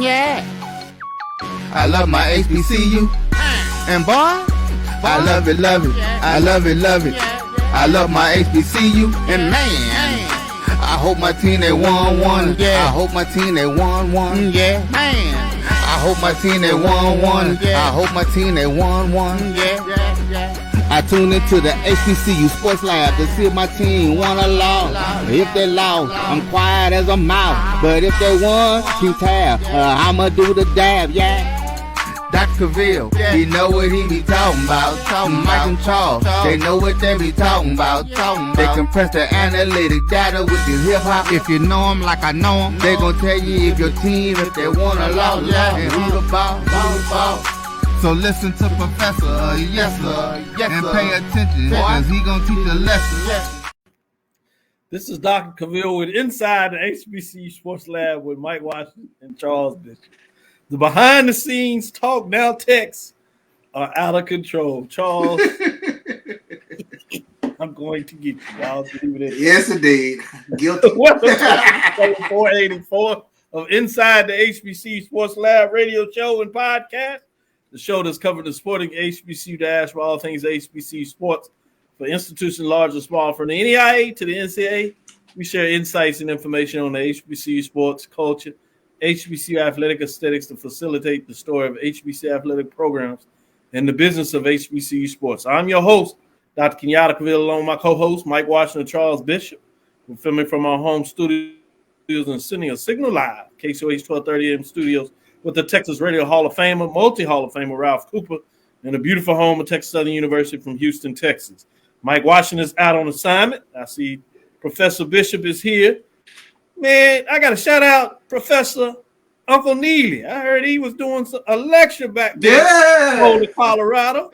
Yeah. I love my HBCU. And boy, I love it, love it. I love it, love it. I love my HBCU. And man, I hope my team they won one. Yeah. I hope my team they won one. Yeah. Man. I hope my team they won one. I hope my team they won one. Yeah. I tune into the HBCU Sports Lab to see if my team won or lost. If they lost, I'm quiet as a mouse. But if they won, keep tab. I'ma do the dab, yeah. Dr. Cavil, he know what he be talking about. Mike and Charles, they know what they be talking about. They compress the analytic data with the hip hop. If you know them like I know them, they gon' tell you if your team, if they won or lost, and who the ball. So listen to Professor, yes sir, and pay attention, cause he gon' teach a lesson. This is Dr. Cavil with Inside the HBCU Sports Lab with Mike Washington and Charles Bishop. The behind-the-scenes talk now texts are out of control. Charles, I'm going to get you. Y'all believe it. Yes, indeed. Guilty. Welcome to 484 of Inside the HBCU Sports Lab radio show and podcast. The show that's covered the sporting HBCU dash for all things HBCU sports for institutions large or small, from the NEIA to the NCAA. We share insights and information on the HBCU sports culture, HBCU athletic aesthetics to facilitate the story of HBCU athletic programs and the business of HBCU sports. I'm your host, Dr. Kenyatta Cavil, along with my co-host, Mike Washington and Charles Bishop. We're filming from our home studios and sending a signal live, KCOH 1230 AM studios, with the Texas Radio Hall of Famer, multi-Hall of Famer Ralph Cooper, and a beautiful home of Texas Southern University from Houston, Texas. Mike Washington is out on assignment. I see Professor Bishop is here. Man, I got to shout out Professor Uncle Neely. I heard he was doing a lecture back there in Colorado.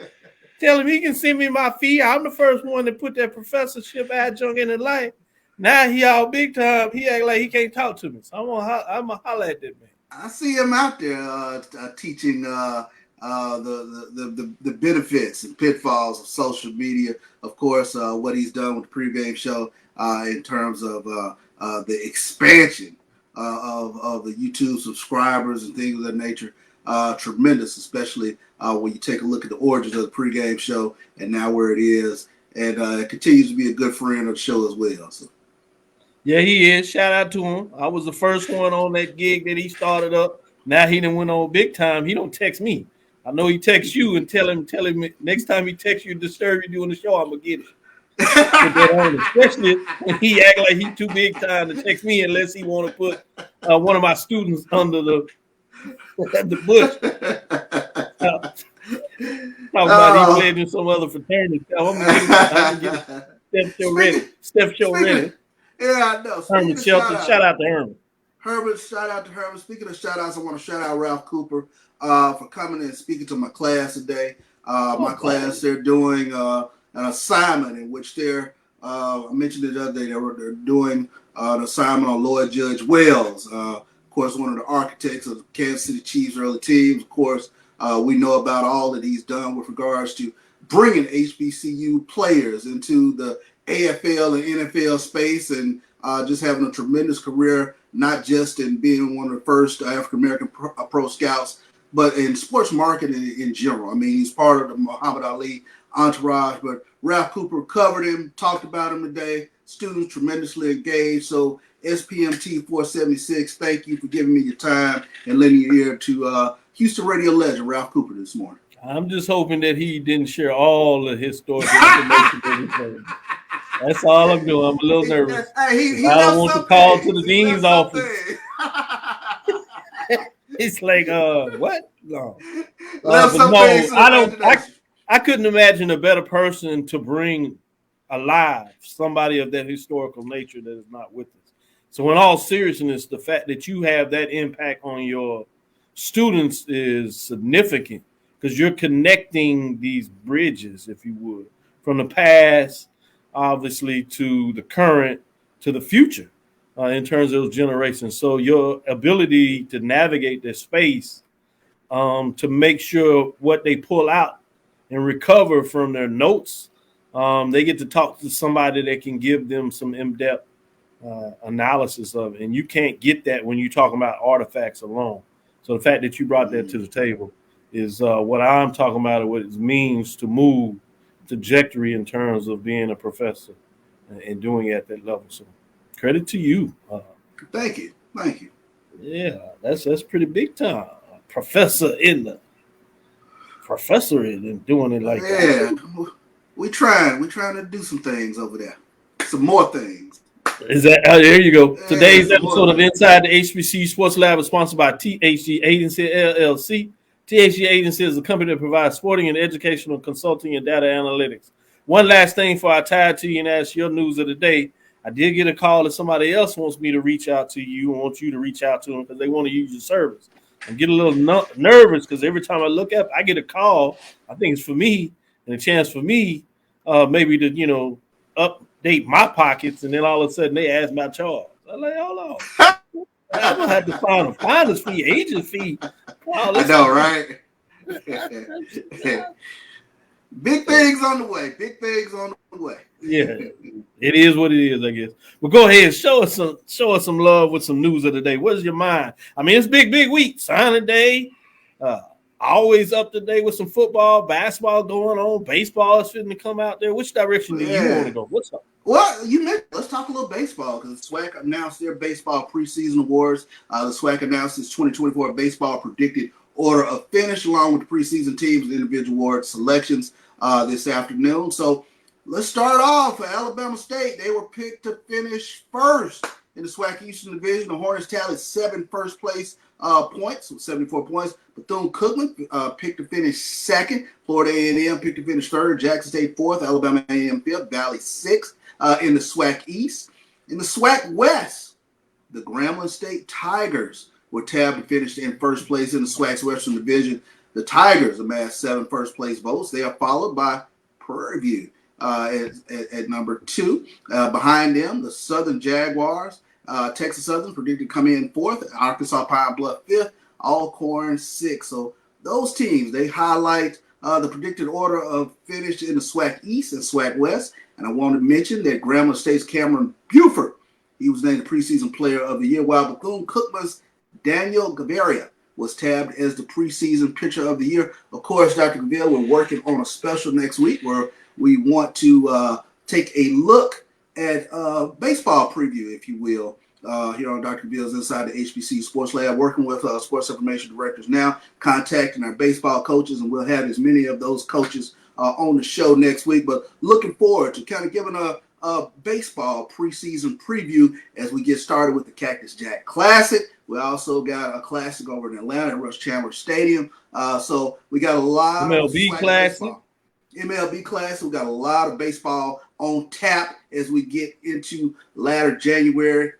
Tell him he can send me my fee. I'm the first one to put that professorship adjunct in the life. Now he all big time. He act like he can't talk to me. So I'm gonna holler at that man. I see him out there teaching the benefits and pitfalls of social media. Of course, what he's done with the pregame show in terms of the expansion of the YouTube subscribers and things of that nature. Tremendous, especially when you take a look at the origins of the pregame show and now where it is. And it continues to be a good friend of the show as well. So. Yeah, he is. Shout out to him. I was the first one on that gig that he started up. Now he done went on big time. He don't text me. I know he texts you and tell him next time he texts you, disturb you doing the show, I'm going to get it. Especially when he act like he too big time to text me unless he want to put one of my students under the bush. Talking about he played in some other fraternity. I'm gonna get it. Steph Show ready. Yeah, I know. Herman Shelton. Shout out to Herman. Shout out to Herman. Speaking of shout outs, I want to shout out Ralph Cooper for coming and speaking to my class today. My class, they're doing an assignment in which I mentioned it the other day, they're doing an assignment on Lloyd Judge Wells. Of course, one of the architects of the Kansas City Chiefs early teams. Of course, we know about all that he's done with regards to bringing HBCU players into the AFL and NFL space, and just having a tremendous career, not just in being one of the first African-American pro scouts, but in sports marketing in general. I mean, he's part of the Muhammad Ali entourage, but Ralph Cooper covered him, talked about him today. Students tremendously engaged. So SPMT 476, thank you for giving me your time and lending your ear to Houston radio legend Ralph Cooper this morning. I'm just hoping that he didn't share all of his historical information. That's all I'm doing. I'm a little nervous. I don't want to call to the dean's office. It's like, what? No. I couldn't imagine a better person to bring alive somebody of that historical nature that is not with us. So in all seriousness, the fact that you have that impact on your students is significant because you're connecting these bridges, if you would, from the past, obviously, to the current, to the future in terms of those generations. So your ability to navigate this space to make sure what they pull out and recover from their notes, they get to talk to somebody that can give them some in-depth analysis of it. And you can't get that when you're talking about artifacts alone. So the fact that you brought that to the table is what I'm talking about, what it means to move trajectory in terms of being a professor and doing it at that level. So credit to you. Thank you. Yeah, that's pretty big time. Professor in doing it like that. Yeah, we trying to do some things over there. Some more things. Is that there you go. Today's episode of things. Inside the HBCU Sports Lab is sponsored by THG Agency LLC. THG Agency is a company that provides sporting and educational consulting and data analytics. One last thing before I tie it to you and ask your news of the day. I did get a call that somebody else wants me to reach out to you and wants you to reach out to them because they want to use your service. I'm getting a little nervous because every time I look up, I get a call. I think it's for me and a chance for me maybe to, update my pockets, and then all of a sudden they ask my charge. I'm like, hold on. I'm going to have to find a finder's fee, agent fee. Wow, I know, right? Big things on the way. Yeah, it is what it is, I guess. Well, go ahead, show us some love with some news of the day. What's your mind? I mean, it's big week. Signing day. Always up to date with some football, basketball going on. Baseball is fitting to come out there. Which direction do you want to go? What's up? Well, let's talk a little baseball because the SWAC announced their baseball preseason awards. The SWAC announced its 2024 baseball predicted order of finish along with the preseason teams and individual award selections this afternoon. So let's start off for Alabama State. They were picked to finish first in the SWAC Eastern Division. The Hornets tallied 7 first place points with 74 points. Bethune-Cookman picked to finish second. Florida A&M picked to finish third. Jackson State fourth. Alabama A&M fifth. Valley sixth in the SWAC East. In the SWAC West, the Grambling State Tigers were tabbed to finish in first place in the SWAC's Western Division. The Tigers amassed 7 first-place votes. They are followed by Prairie View at number 2. Behind them, the Southern Jaguars, Texas Southern predicted to come in 4th. Arkansas Pine Bluff 5th. Alcorn 6th. So those teams, they highlight the predicted order of finish in the SWAC East and SWAC West. And I want to mention that Grambling State's Cameron Buford, he was named the preseason player of the year, while Bethune-Cookman's Daniel Gaviria was tabbed as the preseason pitcher of the year. Of course, Dr. Cavil, we're working on a special next week where we want to take a look at baseball preview, if you will, here on Dr. Cavil's Inside the HBCU Sports Lab, working with sports information directors now, contacting our baseball coaches, and we'll have as many of those coaches on the show next week. But looking forward to kind of giving a baseball preseason preview as we get started with the Cactus Jack Classic. We also got a classic over in Atlanta at Rush Chandler Stadium. So we got a lot MLB of Classic. Baseball. MLB Classic. We got a lot of baseball on tap as we get into latter February,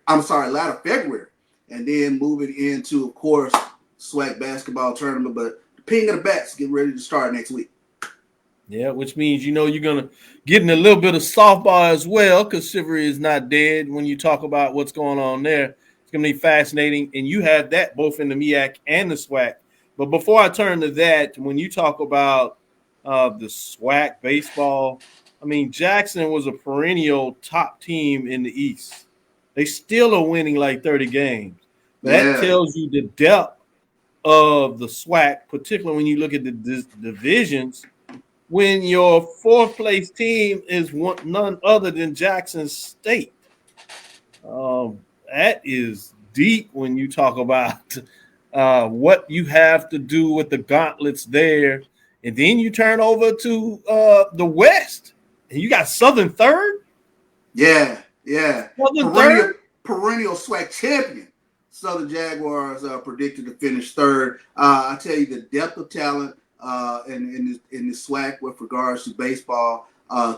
and then moving into, of course, SWAC basketball tournament. But the ping of the bats getting ready to start next week. Yeah, which means, you're going to get in a little bit of softball as well, because chivalry is not dead when you talk about what's going on there. It's going to be fascinating, and you have that both in the MEAC and the SWAC. But before I turn to that, when you talk about the SWAC baseball, I mean, Jackson was a perennial top team in the East. They still are winning like 30 games. That tells you the depth of the SWAC, particularly when you look at the divisions, when your 4th place team is none other than Jackson State. That is deep when you talk about what you have to do with the gauntlets there. And then you turn over to the West, and you got Southern third? Yeah. Southern third? Perennial SWAC champion. Southern Jaguars are predicted to finish third. I tell you, the depth of talent in the SWAC with regards to baseball,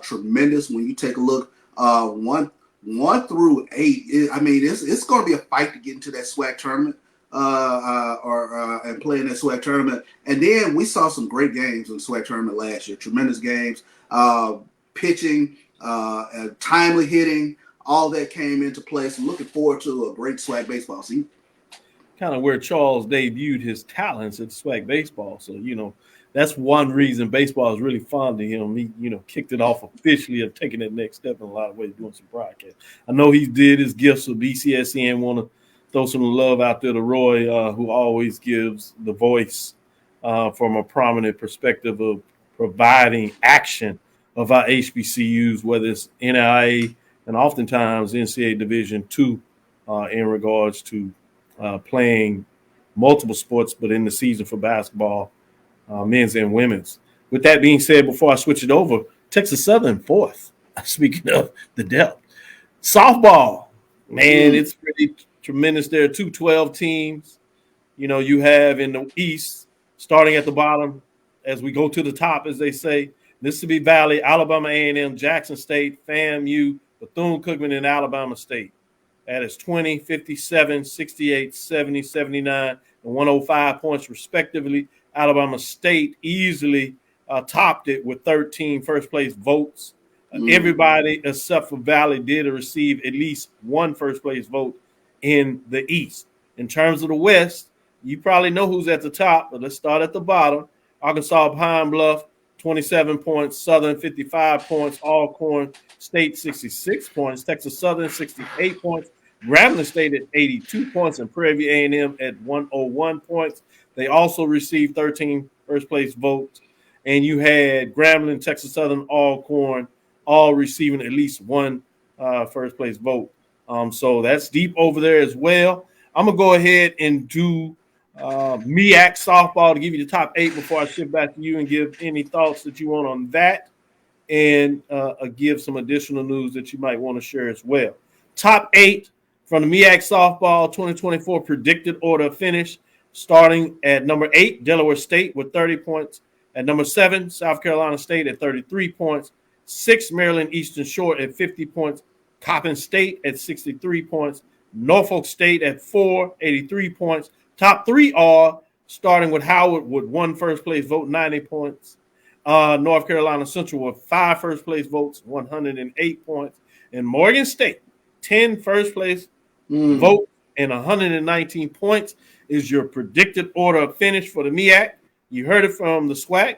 tremendous. When you take a look, 1 through 8, it's going to be a fight to get into that SWAC tournament and play in that SWAC tournament. And then we saw some great games in the SWAC tournament last year. Tremendous games, pitching, timely hitting. All that came into place. I'm looking forward to a great SWAC baseball season. Kind of where Charles debuted his talents at SWAC baseball. So, that's one reason baseball is really fond of him. He, kicked it off officially of taking that next step in a lot of ways, doing some broadcast. I know he did his gifts with BCSN, want to throw some love out there to Roy, who always gives the voice from a prominent perspective of providing action of our HBCUs, whether it's NAIA and oftentimes NCAA Division II in regards to playing multiple sports, but in the season for basketball, men's and women's. With that being said, before I switch it over, Texas Southern fourth. Speaking of the depth. Softball, man, it's pretty tremendous. There are 2-12 teams. You know, you have in the East, starting at the bottom, as we go to the top, as they say, Mississippi Valley, Alabama A&M, Jackson State, FAMU, Bethune-Cookman, and Alabama State. That is 20, 57, 68, 70, 79, and 105 points, respectively. Alabama State easily topped it with 13 first-place votes. Everybody except for Valley did receive at least one first-place vote in the East. In terms of the West, you probably know who's at the top, but let's start at the bottom. Arkansas Pine Bluff, 27 points. Southern, 55 points. Alcorn State, 66 points. Texas Southern, 68 points. Grambling State at 82 points. And Prairie View A&M at 101 points. They also received 13 first-place votes. And you had Grambling, Texas Southern, Alcorn, all receiving at least one first-place vote. So that's deep over there as well. I'm going to go ahead and do MEAC softball to give you the top 8 before I shift back to you and give any thoughts that you want on that and give some additional news that you might want to share as well. Top 8 from the MEAC softball 2024 predicted order of finish, starting at number 8, Delaware State with 30 points. At number 7, South Carolina State at 33 points. 6, Maryland Eastern Shore at 50 points. Coppin State at 63 points. Norfolk State at 4, 83 points. Top 3 are starting with Howard with 1 first-place vote, 90 points. North Carolina Central with 5 first-place votes, 108 points. And Morgan State, 10 first-place votes and 119 points is your predicted order of finish for the MEAC. You heard it from the SWAC.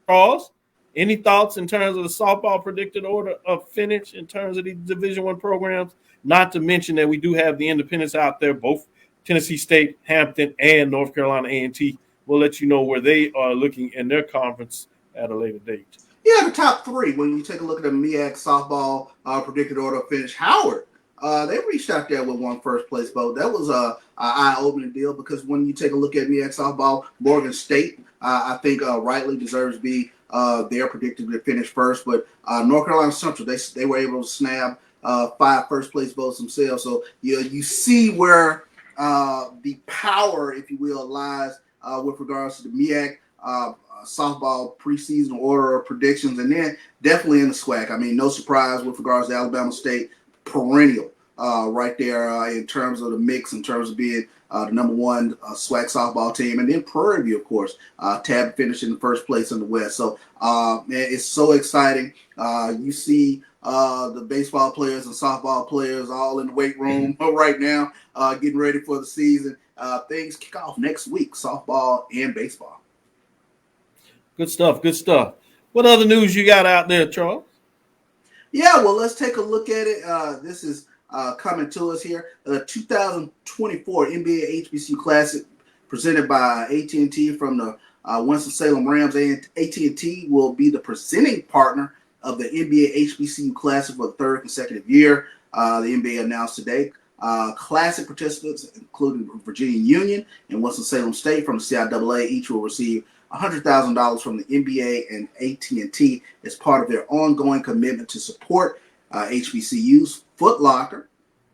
Charles, any thoughts in terms of the softball predicted order of finish in terms of the Division I programs? Not to mention that we do have the independents out there, both Tennessee State, Hampton, and North Carolina A&T. We'll let you know where they are looking in their conference at a later date. Yeah, the top 3, when you take a look at the MEAC softball predicted order of finish, Howard, they reached out there with 1 first-place vote. That was a eye-opening deal because when you take a look at MEAC softball, Morgan State, I think rightly deserves to be they're predicted to finish first. But North Carolina Central, they were able to snag 5 first-place votes themselves. So you see where the power, if you will, lies with regards to the MEAC softball preseason order of predictions. And then definitely in the SWAC. I mean, no surprise with regards to Alabama State, perennial right there in terms of the mix, in terms of being the number 1 SWAC softball team. And then Prairie View, of course, tab finishing in first place in the West. So, man, it's so exciting. You see the baseball players and softball players all in the weight room right now, getting ready for the season. Things kick off next week, softball and baseball. Good stuff, good stuff. What other news you got out there, Charles? Yeah, well, let's take a look at it. This is coming to us here. The 2024 NBA HBCU Classic presented by AT&T from the Winston-Salem Rams. AT&T will be the presenting partner of the NBA HBCU Classic for the 3rd consecutive year. The NBA announced today Classic participants, including Virginia Union and Winston-Salem State from the CIAA, each will receive $100,000 from the NBA and AT&T as part of their ongoing commitment to support HBCUs. Foot Locker,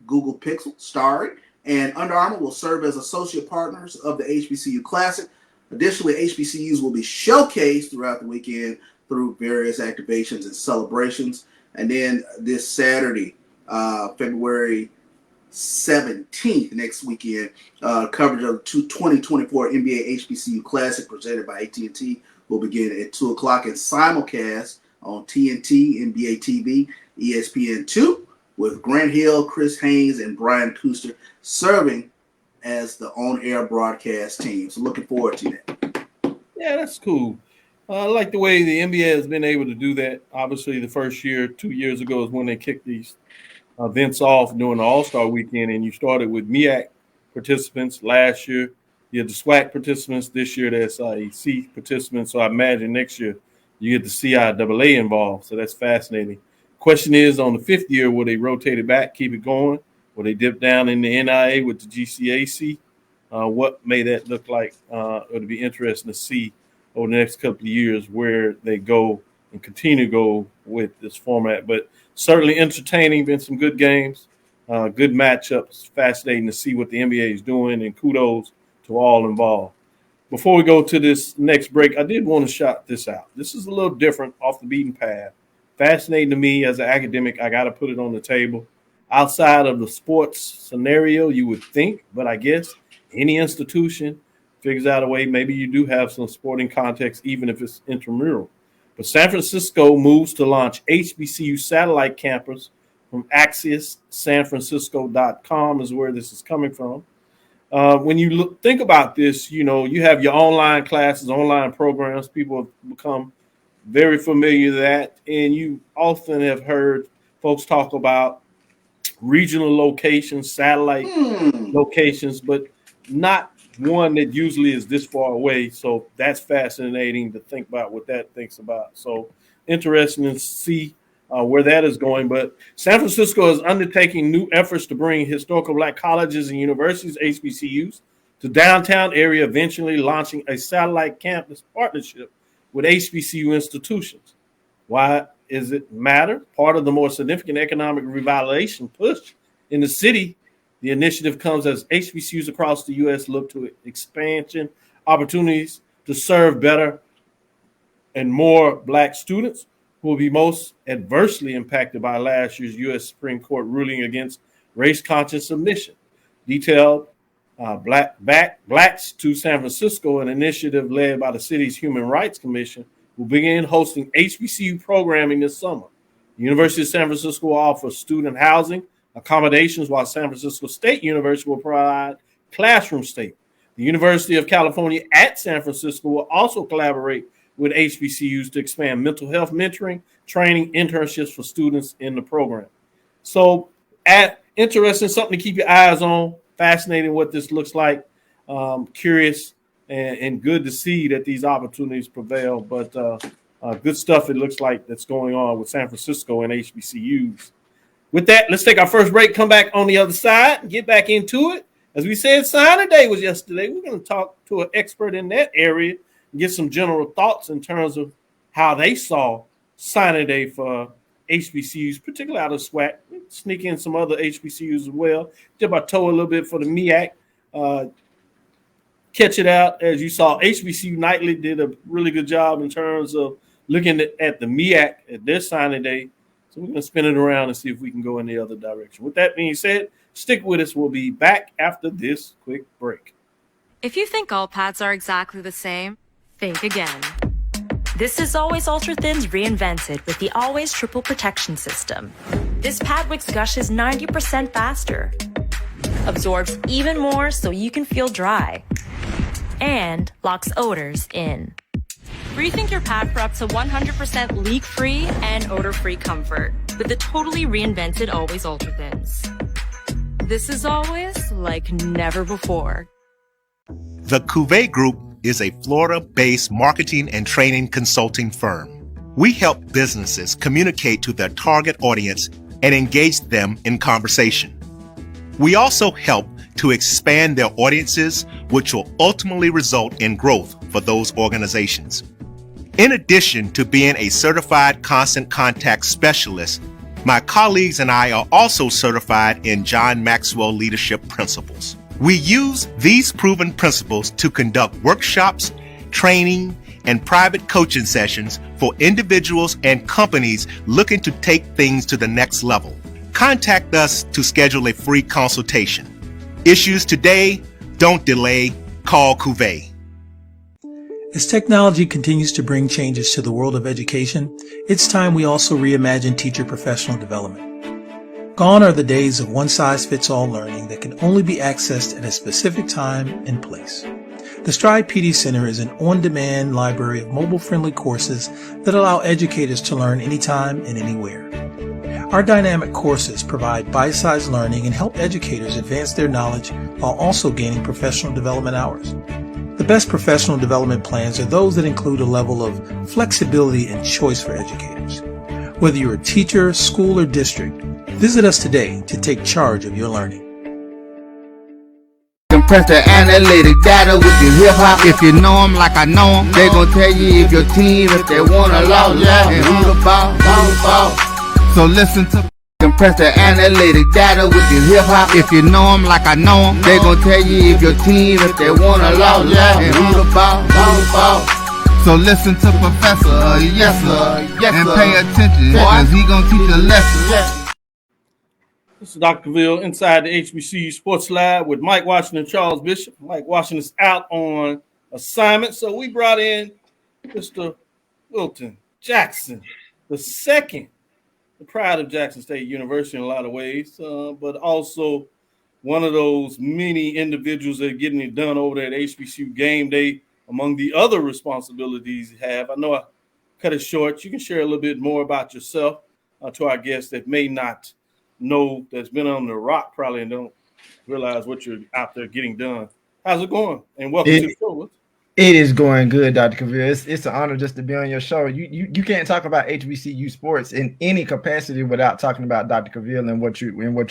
Google Pixel, Starry, and Under Armour will serve as associate partners of the HBCU Classic. Additionally, HBCUs will be showcased throughout the weekend through various activations and celebrations. And then this Saturday, February 17th, next weekend, coverage of the 2024 NBA HBCU Classic presented by AT&T will begin at 2 o'clock and simulcast on TNT, NBA TV, ESPN2, with Grant Hill, Chris Haynes, and Brian Kuster serving as the on-air broadcast team. So looking forward to that. Yeah, that's cool. I like the way the NBA has been able to do that. Obviously, the first year, 2 years ago, is when they kicked these events off during the All-Star weekend, and you started with MEAC participants last year. You had the SWAC participants this year. That's SEC participants. So I imagine next year you get the CIAA involved. So that's fascinating. Question is, on the 5th year, will they rotate it back, keep it going? Will they dip down in the NIA with the GCAC? What may that look like? It'll be interesting to see over the next couple of years where they go and continue to go with this format. But certainly entertaining, been some good games, good matchups, fascinating to see what the NBA is doing, and kudos to all involved. Before we go to this next break, I did want to shout this out. This is a little different, off the beaten path. Fascinating to me as an academic. I got to put it on the table. Outside of the sports scenario, you would think, but I guess any institution figures out a way. Maybe you do have some sporting context, even if it's intramural. But San Francisco moves to launch HBCU satellite campus from Axios San is where this is coming from. When you think about this, you have your online classes, online programs. People have become very familiar with that. And you often have heard folks talk about regional locations, satellite locations, but not one that usually is this far away. So that's fascinating to think about what that thinks about. So interesting to see where that is going. But San Francisco is undertaking new efforts to bring historical Black colleges and universities, HBCUs, to downtown area, eventually launching a satellite campus partnership with HBCU institutions. Why is it matter? Part of the more significant economic revitalization push in the city. The initiative comes as HBCUs across the U.S. look to expansion opportunities to serve better and more Black students who will be most adversely impacted by last year's U.S. Supreme Court ruling against race-conscious submission. Detailed Blacks to San Francisco, an initiative led by the city's Human Rights Commission, will begin hosting HBCU programming this summer. The University of San Francisco will offer student housing, accommodations, while San Francisco State University will provide classroom space. The University of California at San Francisco will also collaborate with HBCUs to expand mental health mentoring, training, internships for students in the program. So interesting, something to keep your eyes on. Fascinating what this looks like. Curious and good to see that these opportunities prevail. But good stuff it looks like that's going on with San Francisco and HBCUs. With that, let's take our first break, come back on the other side, and get back into it. As we said, signing day was yesterday. We're going to talk to an expert in that area and get some general thoughts in terms of how they saw signing day for HBCUs, particularly out of SWAC. Sneak in some other HBCUs as well. Dip our toe a little bit for the MEAC. Catch it out. As you saw, HBCU Nightly did a really good job in terms of looking at the MEAC at their signing day. So we're going to spin it around and see if we can go in the other direction. With that being said, stick with us. We'll be back after this quick break. If you think all pads are exactly the same, think again. This is Always Ultra Thins reinvented with the Always Triple Protection System. This pad wicks gushes 90% faster, absorbs even more so you can feel dry, and locks odors in. Rethink your pad for up to 100% leak-free and odor-free comfort with the totally reinvented Always Ultra Thins. This is always like never before. The Cavil Group is a Florida-based marketing and training consulting firm. We help businesses communicate to their target audience and engage them in conversation. We also help to expand their audiences, which will ultimately result in growth for those organizations. In addition to being a certified constant contact specialist, my colleagues and I are also certified in John Maxwell Leadership Principles. We use these proven principles to conduct workshops, training, and private coaching sessions for individuals and companies looking to take things to the next level. Contact us to schedule a free consultation. Issues today, don't delay, call Cavil. As technology continues to bring changes to the world of education, it's time we also reimagine teacher professional development. Gone are the days of one-size-fits-all learning that can only be accessed at a specific time and place. The Stride PD Center is an on-demand library of mobile-friendly courses that allow educators to learn anytime and anywhere. Our dynamic courses provide bite-sized learning and help educators advance their knowledge while also gaining professional development hours. The best professional development plans are those that include a level of flexibility and choice for educators. Whether you're a teacher, school, or district, visit us today to take charge of your learning. Compress the analytic data with your hip hop. If you know them like I know them, they gon' tell you if your team, if they want a lot, and who the ball. So listen to compress the analytic data with your hip hop. If you know them like I know them, they gon' tell you if your team, if they want a lot, and who the ball. So listen to Professor, yes sir, and pay attention, cause he gon' teach a lesson. This is Dr. Cavil inside the HBCU Sports Lab with Mike Washington, Charles Bishop. Mike Washington's out on assignment, so we brought in Mr. Wilton Jackson II, the pride of Jackson State University in a lot of ways, but also one of those many individuals that are getting it done over there at HBCU Gameday, among the other responsibilities you have. I know I cut it short. You can share a little bit more about yourself to our guests that may not know, that's been on the rock probably and don't realize what you're out there getting done. How's it going? And welcome to the show. It is going good, Dr. Cavil. It's an honor just to be on your show. You can't talk about HBCU sports in any capacity without talking about Dr. Cavil and what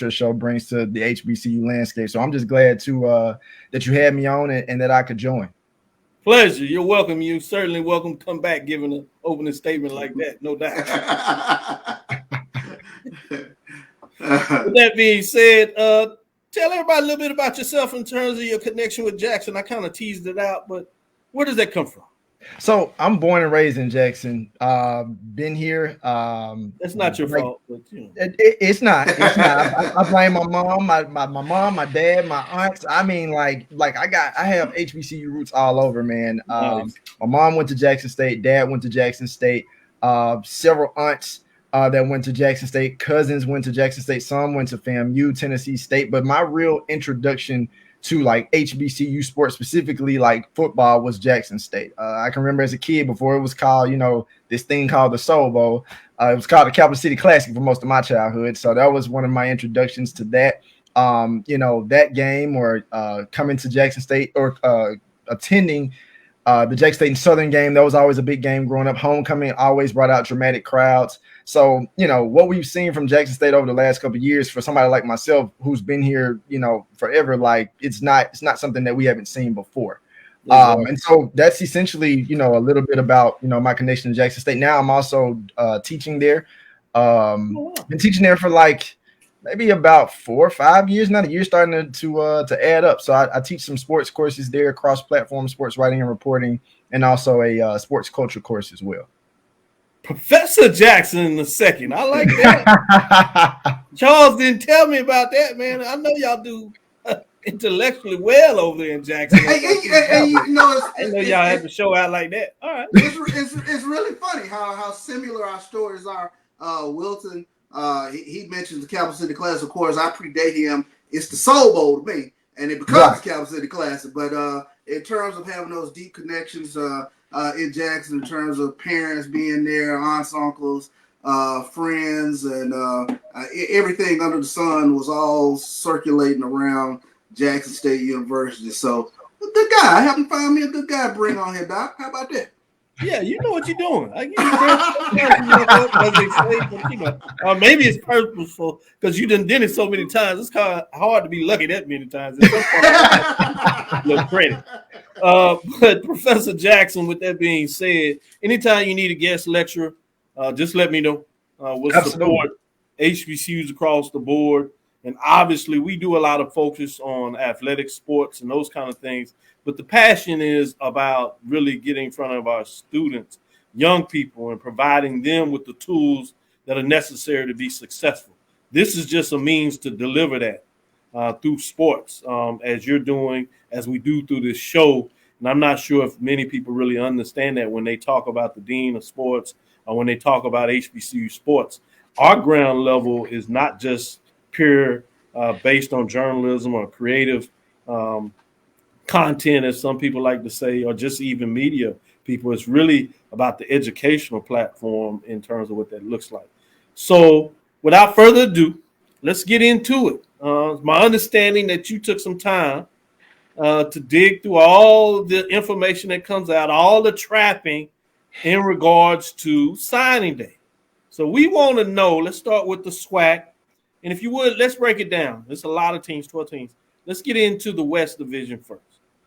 your show brings to the HBCU landscape. So I'm just glad to that you had me on and that I could join. Pleasure. You're welcome. You certainly welcome. Come back giving an opening statement like that, no doubt. With that being said, tell everybody a little bit about yourself in terms of your connection with Jackson. I kind of teased it out, but where does that come from? So I'm born and raised in Jackson. Been here. That's not your fault, but you know. It's not. It's not. I blame my mom, my mom, my dad, my aunts. I mean, like I have HBCU roots all over, man. Nice. My mom went to Jackson State. Dad went to Jackson State. Several aunts that went to Jackson State. Cousins went to Jackson State. Some went to FAMU, Tennessee State. But my real introduction to like HBCU sports, specifically like football, was Jackson State. I can remember as a kid, before it was called, this thing called the Soul Bowl. It was called the Cavil City Classic for most of my childhood. So that was one of my introductions to that. That game, or coming to Jackson State, or attending the Jackson State and Southern game. That was always a big game growing up. Homecoming always brought out dramatic crowds. So, what we've seen from Jackson State over the last couple of years, for somebody like myself who's been here, forever, like it's not something that we haven't seen before. And so that's essentially, a little bit about, my connection to Jackson State. Now I'm also teaching there. Been teaching there for like maybe about 4 or 5 years now. The year's starting to add up. So I teach some sports courses there, cross-platform sports writing and reporting, and also a sports culture course as well. Professor Jackson II. I like that. Charles didn't tell me about that, man. I know y'all do intellectually well over there in Jackson. I know y'all have to show out like that. All right. It's really funny how similar our stories are. Wilton, he mentions the Cavil City Classic. Of course, I predate him. It's the Soul Bowl to me, and it becomes the Cavil City Classic. But in terms of having those deep connections in Jackson, in terms of parents being there, aunts, uncles, friends, and everything under the sun was all circulating around Jackson State University. So, a good guy. I haven't found me a good guy to bring on here, Doc. How about that? Yeah, you know what you're doing. I give maybe it's purposeful because you done did it so many times. It's kind of hard to be lucky that many times. Look credit. But Professor Jackson, with that being said, anytime you need a guest lecturer, just let me know. We'll support HBCUs across the board. And obviously, we do a lot of focus on athletics, sports, and those kind of things. But the passion is about really getting in front of our students, young people, and providing them with the tools that are necessary to be successful. This is just a means to deliver that through sports, as you're doing, as we do through this show. And I'm not sure if many people really understand that when they talk about the dean of sports or when they talk about HBCU sports. Our ground level is not just pure based on journalism or creative content, as some people like to say, or just even media people. It's really about the educational platform in terms of what that looks like. So without further ado, let's get into it. It's my understanding that you took some time to dig through all the information that comes out, all the trapping in regards to signing day. So we want to know, let's start with the SWAC. And if you would, let's break it down. There's a lot of teams, 12 teams. Let's get into the West Division first.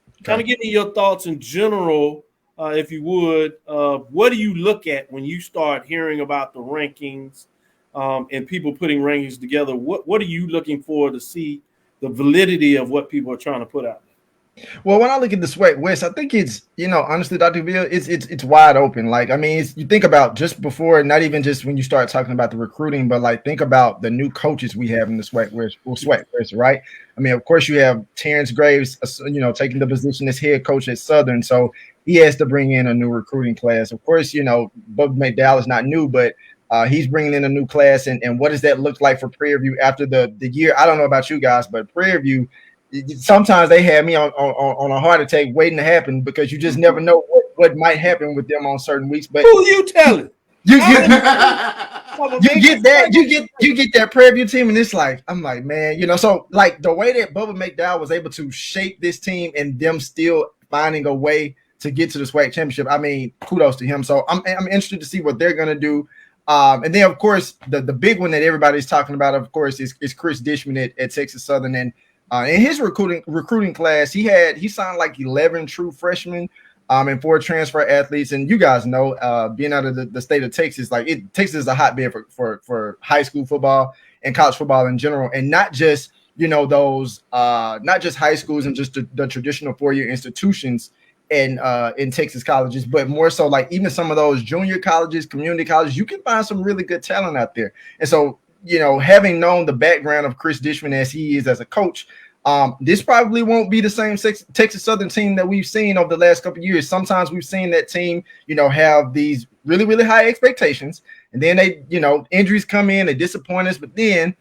Okay. Kind of give me your thoughts in general, if you would. What do you look at when you start hearing about the rankings and people putting rankings together? What are you looking for to see the validity of what people are trying to put out there? Well, when I look at the SWAC West, I think it's, honestly, Dr. Cavil, it's wide open. Like, I mean, you think about just before, not even just when you start talking about the recruiting, but like think about the new coaches we have in the SWAC West, right? I mean, of course, you have Terrence Graves, taking the position as head coach at Southern, so he has to bring in a new recruiting class. Of course, Bubba McDowell is not new, but he's bringing in a new class, and what does that look like for Prairie View after the year? I don't know about you guys, but Prairie View, sometimes they have me on a heart attack waiting to happen because you just never know what might happen with them on certain weeks. But who you telling? You get that Prairie View team, and it's like, I'm like, man, so like the way that Bubba McDowell was able to shape this team and them still finding a way to get to the SWAC championship, I mean, kudos to him. So I'm interested to see what they're gonna do. And then of course the big one that everybody's talking about, of course, is Chris Dishman at Texas Southern. And in his recruiting class, he signed like 11 true freshmen and 4 transfer athletes. And you guys know, being out of the state of Texas, Texas is a hotbed for high school football and college football in general, and not just those not just high schools and just the traditional 4-year institutions in Texas colleges, but more so like even some of those junior colleges, community colleges. You can find some really good talent out there. And so, having known the background of Chris Dishman as he is as a coach, this probably won't be the same Texas Southern team that we've seen over the last couple of years. Sometimes we've seen that team, have these really, really high expectations, and then they, injuries come in, they disappoint us. But then,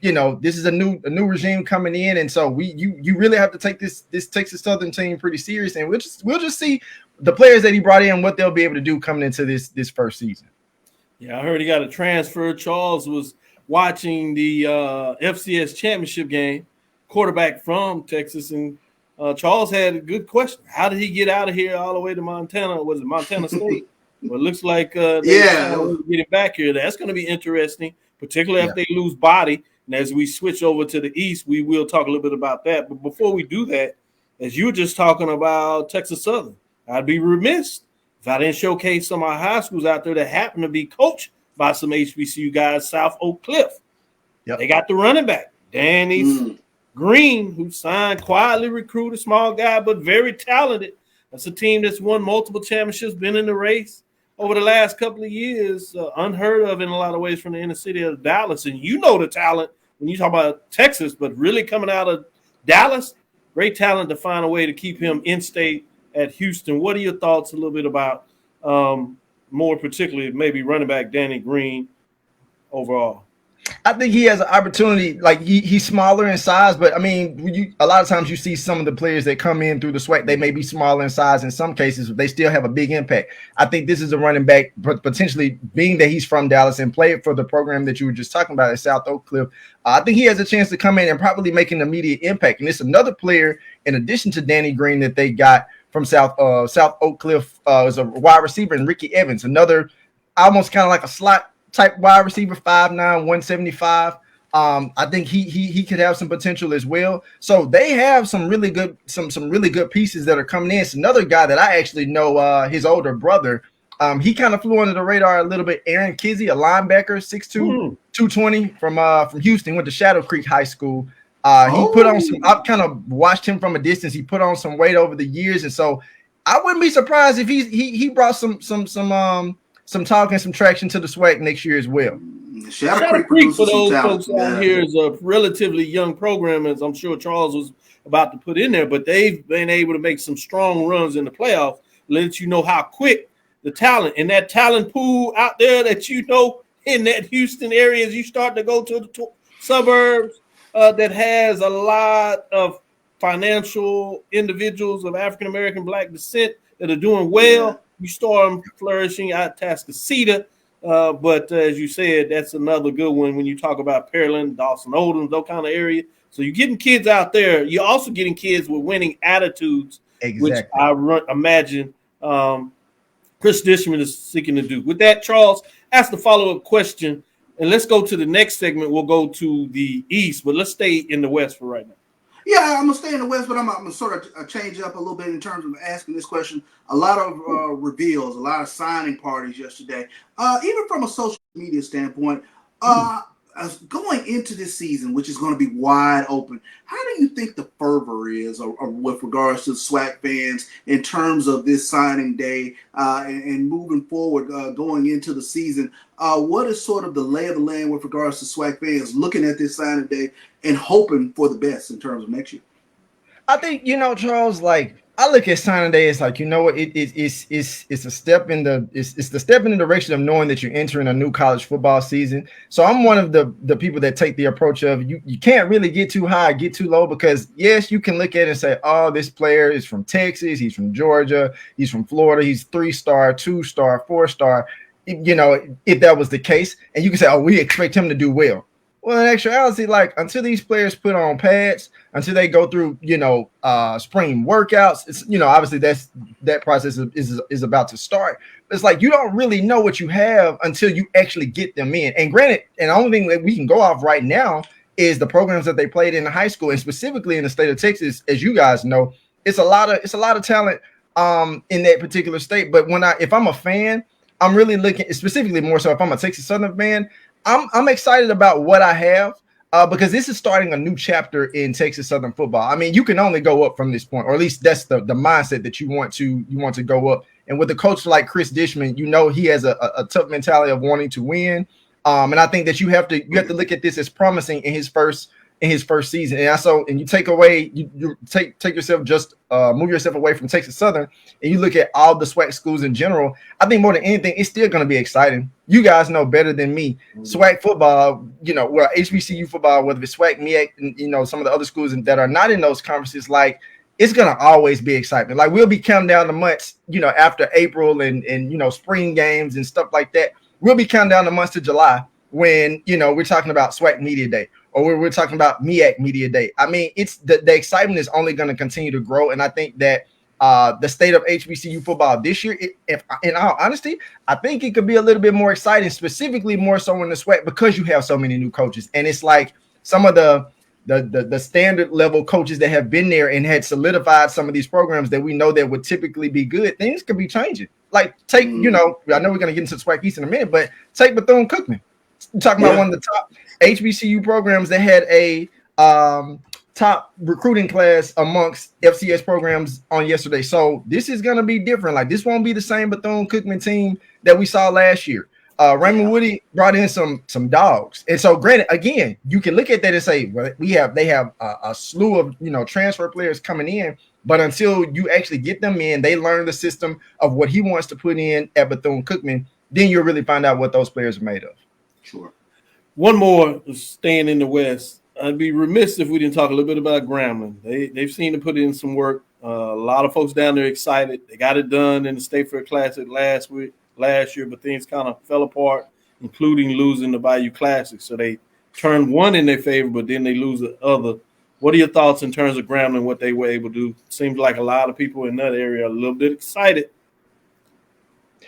this is a new regime coming in, and so you really have to take this Texas Southern team pretty serious, and we'll just see the players that he brought in, what they'll be able to do coming into this first season. Yeah, I heard he got a transfer. Charles was watching the FCS championship game, quarterback from Texas, and Charles had a good question. How did he get out of here all the way to Montana? Was it Montana State? Well, it looks like getting back here. That's going to be interesting, particularly if they lose body. And as we switch over to the East, we will talk a little bit about that. But before we do that, as you were just talking about Texas Southern, I'd be remiss if I didn't showcase some of our high schools out there that happen to be coached by some HBCU guys. South Oak Cliff. Yep. They got the running back, Danny Green, who signed, quietly recruited, small guy, but very talented. That's a team that's won multiple championships, been in the race over the last couple of years, unheard of in a lot of ways from the inner city of Dallas. And the talent when you talk about Texas, but really coming out of Dallas, great talent to find a way to keep him in state at Houston. What are your thoughts a little bit about more particularly maybe running back Danny Green overall? I think he has an opportunity. Like he's smaller in size, but I mean, a lot of times you see some of the players that come in through the SWAC, they may be smaller in size. In some cases, they still have a big impact. I think this is a running back, but potentially being that he's from Dallas and played for the program that you were just talking about at South Oak Cliff, I think he has a chance to come in and probably make an immediate impact. And it's another player in addition to Danny Green that they got from South Oak Cliff is a wide receiver, and Ricky Evans, another almost kind of like a slot type wide receiver, 5'9", 175. I think he could have some potential as well. So they have some really good pieces that are coming in. It's another guy that I actually know, his older brother. He kind of flew under the radar a little bit. Aaron Kizzy, a linebacker, 6'2", 220 from Houston, went to Shadow Creek High School. He put on some. I've kind of watched him from a distance. He put on some weight over the years, and so I wouldn't be surprised if he brought some talk and some traction to the SWAC next year as well. Shadow Creek for those folks out here is a relatively young program, as I'm sure Charles was about to put in there, but they've been able to make some strong runs in the playoffs. Let you know how quick the talent and that talent pool out there that in that Houston area as you start to go to the suburbs that has a lot of financial individuals of African American Black descent that are doing well. You start them flourishing out Tascasita. But as you said, that's another good one when you talk about Pearland, Dawson Oldham, those kind of area. So you're getting kids out there. You're also getting kids with winning attitudes, which I imagine Chris Dishman is seeking to do. With that, Charles, ask the follow-up question, and let's go to the next segment. We'll go to the East, but let's stay in the West for right now. Yeah, I'm going to stay in the West, but I'm going to sort of change up a little bit in terms of asking this question. A lot of reveals, a lot of signing parties yesterday. Even from a social media standpoint, going into this season, which is going to be wide open, how do you think the fervor is with regards to SWAC fans in terms of this signing day and moving forward going into the season? What is sort of the lay of the land with regards to SWAC fans looking at this signing day and hoping for the best in terms of next year? I think, Charles, like, I look at signing day, it's like, it's a step in it's the step in the direction of knowing that you're entering a new college football season. So I'm one of the people that take the approach of you can't really get too high, get too low, because yes, you can look at it and say, oh, this player is from Texas, he's from Georgia, he's from Florida, he's 3-star, 2-star, 4-star, if that was the case, and you can say, oh, we expect him to do well. Well, in actuality, like, until these players put on pads, until they go through, spring workouts, it's, obviously that process is about to start. It's like you don't really know what you have until you actually get them in. And granted, and the only thing that we can go off right now is the programs that they played in high school, and specifically in the state of Texas, as you guys know, it's a lot of talent in that particular state. But if I'm a fan, I'm really looking specifically more so if I'm a Texas Southern fan. I'm excited about what I have because this is starting a new chapter in Texas Southern football. I mean, you can only go up from this point, or at least that's the mindset that you want to go up. And with a coach like Chris Dishman, he has a tough mentality of wanting to win. And I think that you have to look at this as promising in his first season. And you take away, you take yourself, move yourself away from Texas Southern, and you look at all the SWAC schools in general. I think more than anything, it's still going to be exciting. You guys know better than me. SWAC football, HBCU football, whether it's SWAC, MEAC, and some of the other schools that are not in those conferences, like, it's going to always be excitement. Like, we'll be counting down the months, after April and spring games and stuff like that. We'll be counting down the months to July when, we're talking about SWAC Media Day, or we're talking about MEAC Media Day. I mean, it's the excitement is only going to continue to grow. And I think that the state of HBCU football this year, if in all honesty, I think it could be a little bit more exciting, specifically more so in the SWAC, because you have so many new coaches. And it's like some of the standard level coaches that have been there and had solidified some of these programs that we know that would typically be good, things could be changing. Like, take, I know we're going to get into the SWAC East in a minute, but take Bethune-Cookman. You're talking about one of the top HBCU programs that had a top recruiting class amongst FCS programs on yesterday. So this is going to be different. Like, this won't be the same Bethune-Cookman team that we saw last year. Raymond Woody brought in some dogs. And so, granted, again, you can look at that and say, well, they have a slew of, transfer players coming in. But until you actually get them in, they learn the system of what he wants to put in at Bethune-Cookman, then you'll really find out what those players are made of. Sure. One more, staying in the West. I'd be remiss if we didn't talk a little bit about Grambling. They've seen to put in some work. A lot of folks down there excited. They got it done in the State Fair Classic last year, but things kind of fell apart, including losing the Bayou Classic. So they turned one in their favor, but then they lose the other. What are your thoughts in terms of Grambling, what they were able to do? Seems like a lot of people in that area are a little bit excited.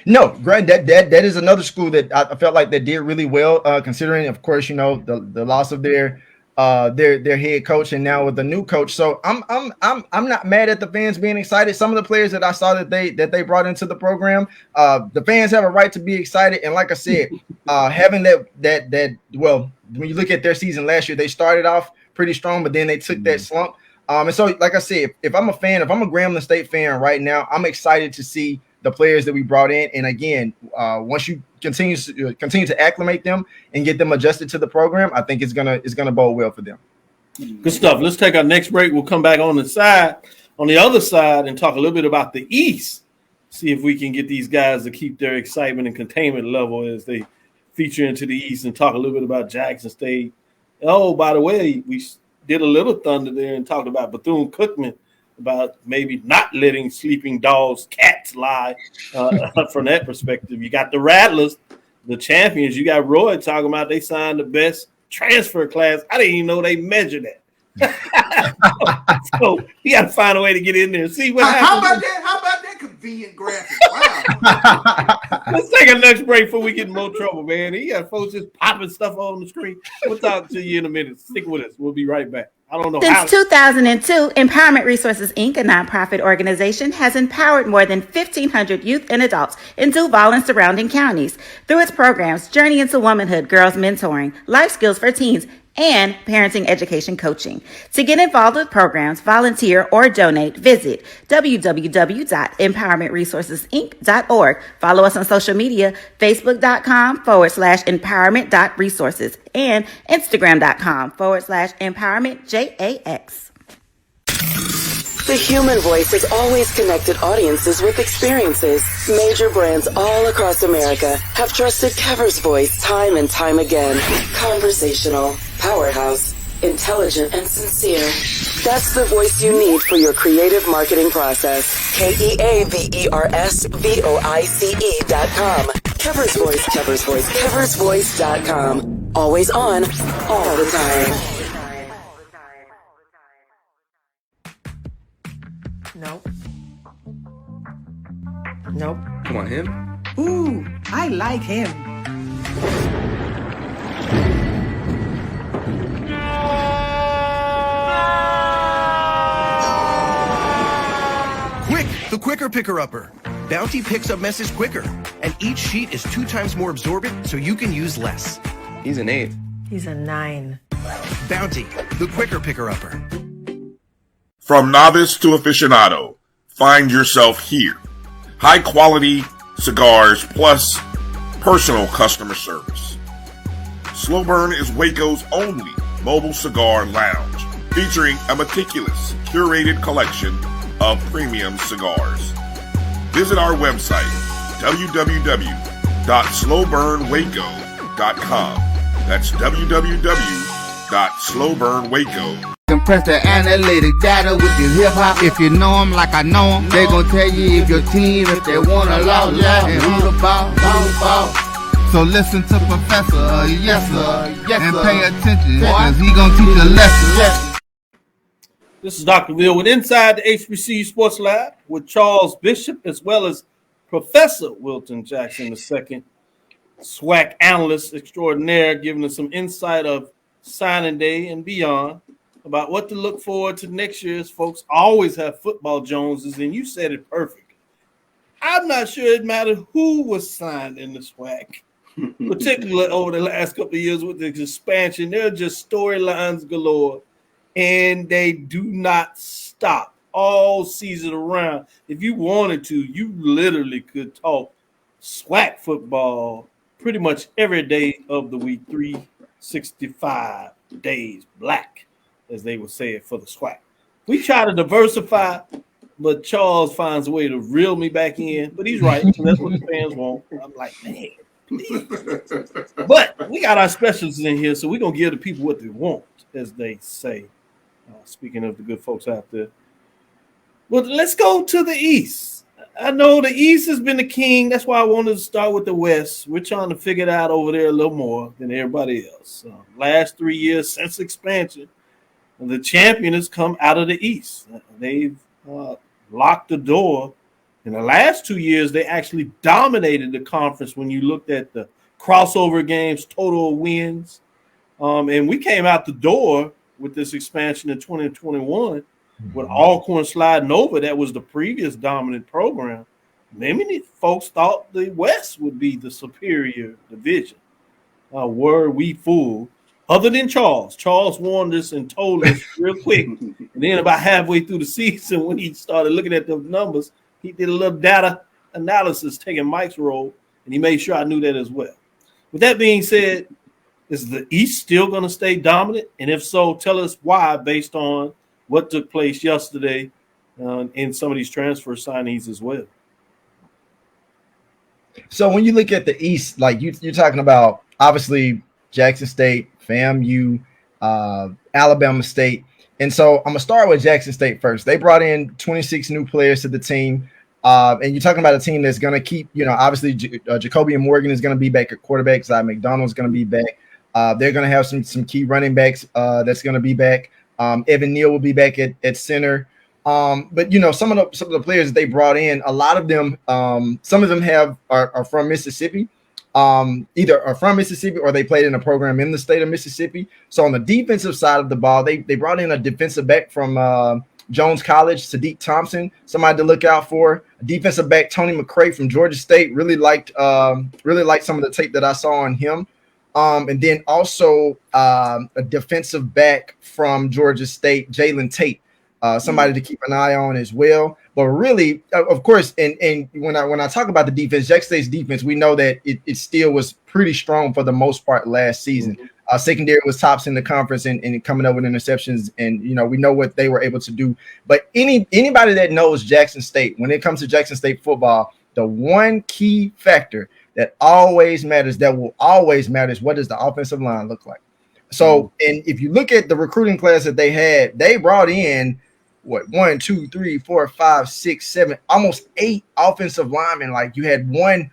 No, Grant, that is another school that I felt like that did really well, considering, of course, the loss of their head coach, and now with the new coach. So I'm not mad at the fans being excited. Some of the players that I saw that they brought into the program, the fans have a right to be excited. And like I said, having that well, when you look at their season last year, they started off pretty strong, but then they took that slump. And so, like I said, if I'm a Grambling State fan right now, I'm excited to see the players that we brought in. And again, once you continue to acclimate them and get them adjusted to the program, I think it's gonna bode well for them. Good stuff. Let's take our next break. We'll come back on the other side, and talk a little bit about the East. See if we can get these guys to keep their excitement and containment level as they feature into the East, and talk a little bit about Jackson State. Oh, by the way, we did a little thunder there and talked about Bethune-Cookman, about maybe not letting sleeping dogs, cats lie from that perspective. You got the Rattlers. the champions. You got Roy talking about they signed the best transfer class. I didn't even know they measured that. So you got to find a way to get in there and see what happens. How about that convenient graphic? Wow. Let's take a next break before we get in more trouble, man. You got folks just popping stuff on the screen. We'll talk to you in a minute. Stick with us. We'll be right back. I don't know. Since 2002, Empowerment Resources, Inc., a nonprofit organization, has empowered more than 1,500 youth and adults in Duval and surrounding counties. Through its programs, Journey into Womanhood, Girls Mentoring, Life Skills for Teens, and Parenting Education Coaching. To get involved with programs, volunteer, or donate, visit www.empowermentresourcesinc.org. Follow us on social media, facebook.com/empowerment.resources and instagram.com/empowermentJAX. The human voice has always connected audiences with experiences. Major brands all across America have trusted Cavil's voice time and time again. Conversational, powerhouse, intelligent, and sincere. That's the voice you need for your creative marketing process. KEAVERSVOICE.com. Cavil's Voice, Cavil's Voice, CavilsVoice.com. Always on, all the time. Nope. Nope. Come on, him? Ooh, I like him. Quick, the quicker picker-upper. Bounty picks up message quicker, and each sheet is 2 times more absorbent, so you can use less. He's an 8. He's a 9. Bounty, the quicker picker-upper. From novice to aficionado, find yourself here. High quality cigars plus personal customer service. Slow Burn is Waco's only mobile cigar lounge, featuring a meticulous, curated collection of premium cigars. Visit our website, www.slowburnwaco.com. That's www.slowburnwaco.com. Compress the analytic data with your hip hop. If you know them like I know them, they gon' tell you if your team, if they wanna lose, and who the ball. So listen to Professor, yes sir, and pay attention, cause he gon' teach a lesson. This is Dr. Will with Inside the HBCU Sports Lab with Charles Bishop, as well as Professor Wilton Jackson II, SWAC analyst extraordinaire, giving us some insight of signing day and beyond, about what to look forward to next year. As folks always have football Joneses, and you said it perfect. I'm not sure it mattered who was signed in the SWAC, particularly over the last couple of years with the expansion. There are just storylines galore, and they do not stop all season around. If you wanted to, you literally could talk SWAC football pretty much every day of the week, 365 days black, as they would say it for the SWAC. We try to diversify, but Charles finds a way to reel me back in. But he's right. So that's what the fans want. I'm like, man, please. But we got our specialists in here, so we're going to give the people what they want, as they say. Speaking of the good folks out there. Well, let's go to the East. I know the East has been the king. That's why I wanted to start with the West. We're trying to figure it out over there a little more than everybody else. Last 3 years since expansion, the champion has come out of the East. They've locked the door. In the last 2 years, they actually dominated the conference when you looked at the crossover games, total wins. And we came out the door with this expansion in 2021 with Alcorn sliding over. That was the previous dominant program. Many folks thought the West would be the superior division. Were we fooled? Other than Charles. Charles warned us and told us real quick. And then about halfway through the season, when he started looking at the numbers, he did a little data analysis, taking Mike's role, and he made sure I knew that as well. With that being said, is the East still going to stay dominant? And if so, tell us why, based on what took place yesterday in some of these transfer signings as well. So when you look at the East, like you're talking about, obviously Jackson State, FAMU, Alabama State. And so I'm going to start with Jackson State first. They brought in 26 new players to the team. And you're talking about a team that's going to keep, obviously Jacoby and Morgan is going to be back at quarterback. Zai McDonald's going to be back. They're going to have some key running backs that's going to be back. Evan Neal will be back at center. But some of the players that they brought in, a lot of them, some of them are from Mississippi. Either are from Mississippi or they played in a program in the state of Mississippi. So on the defensive side of the ball, they brought in a defensive back from Jones College, Sadiq Thompson, somebody to look out for. Defensive back Tony McCray from Georgia State, really liked some of the tape that I saw on him. And then also a defensive back from Georgia State, Jalen Tate, somebody to keep an eye on as well. But really, of course, and when I talk about the defense, Jackson State's defense, we know that it still was pretty strong for the most part last season. Secondary was tops in the conference and coming up with interceptions, and we know what they were able to do. But anybody that knows Jackson State, when it comes to Jackson State football, the one key factor that always matters, that will always matter, is what does the offensive line look like? So, and if you look at the recruiting class that they had, they brought in 1, 2, 3, 4, 5, 6, 7, almost 8 offensive linemen. Like you had an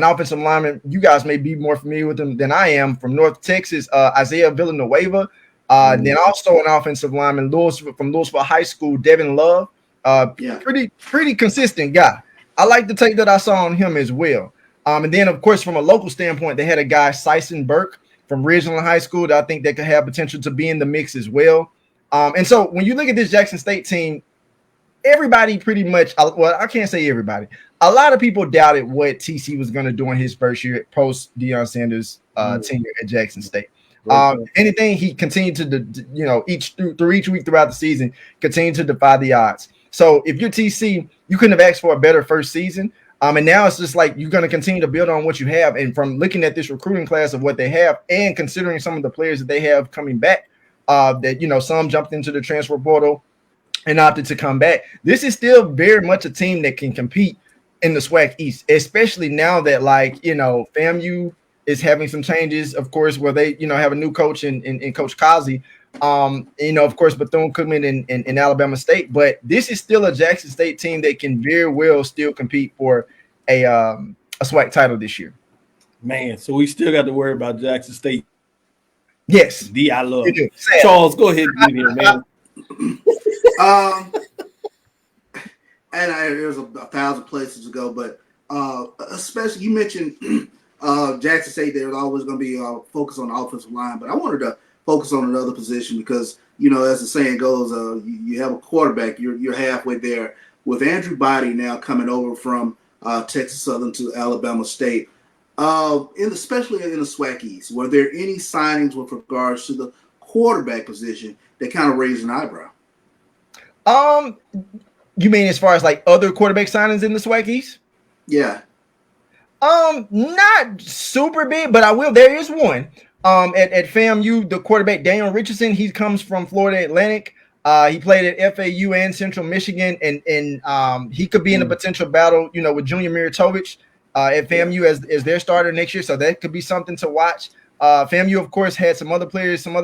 offensive lineman, you guys may be more familiar with him than I am, from North Texas, Isaiah Villanueva. Then also an offensive lineman, from Louisville High School, Devin Love. Pretty consistent guy. I like the tape that I saw on him as well. And then, of course, from a local standpoint, they had a guy, Syson Burke, from Ridgeland High School, that I think that could have potential to be in the mix as well. And so when you look at this Jackson State team, everybody pretty much, well, I can't say everybody, a lot of people doubted what TC was going to do in his first year post Deion Sanders' tenure at Jackson State. Anything, he continued to, each week throughout the season, continued to defy the odds. So if you're TC, you couldn't have asked for a better first season. And now it's just like you're going to continue to build on what you have. And from looking at this recruiting class of what they have, and considering some of the players that they have coming back, that some jumped into the transfer portal and opted to come back, this is still very much a team that can compete in the SWAC East, especially now that FAMU is having some changes, of course, where they have a new coach in Coach Kazi. Of course, Bethune-Cookman in Alabama State, but this is still a Jackson State team that can very well still compete for a SWAC title this year. Man, so we still got to worry about Jackson State. Yes, D, I love it. Charles, go ahead and get here, man. And there's a 1,000 places to go, but especially you mentioned Jackson State. There's always going to be focus on the offensive line, but I wanted to focus on another position because as the saying goes, you have a quarterback, you're halfway there. With Andrew Body now coming over from Texas Southern to Alabama State, especially in the SWAC East, were there any signings with regards to the quarterback position that kind of raised an eyebrow? You mean as far as like other quarterback signings in the SWAC East? Yeah. Not super big, but I will. There is one. At FAMU, the quarterback Daniel Richardson, he comes from Florida Atlantic. He played at FAU and Central Michigan, and he could be in a potential battle, with Junior Miritovich at FAMU as their starter next year. So that could be something to watch. FAMU, of course, had some other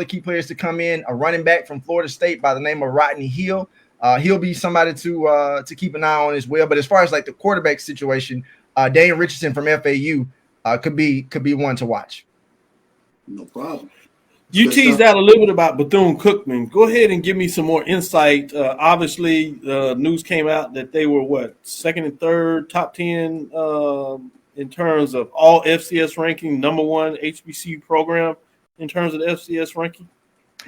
key players to come in. A running back from Florida State by the name of Rodney Hill. He'll be somebody to keep an eye on as well. But as far as like the quarterback situation, Daniel Richardson from FAU could be one to watch. No problem. You teased out a little bit about Bethune-Cookman. Go ahead and give me some more insight. Obviously, news came out that they were, second and third, top 10 in terms of all FCS ranking, number one HBCU program in terms of the FCS ranking?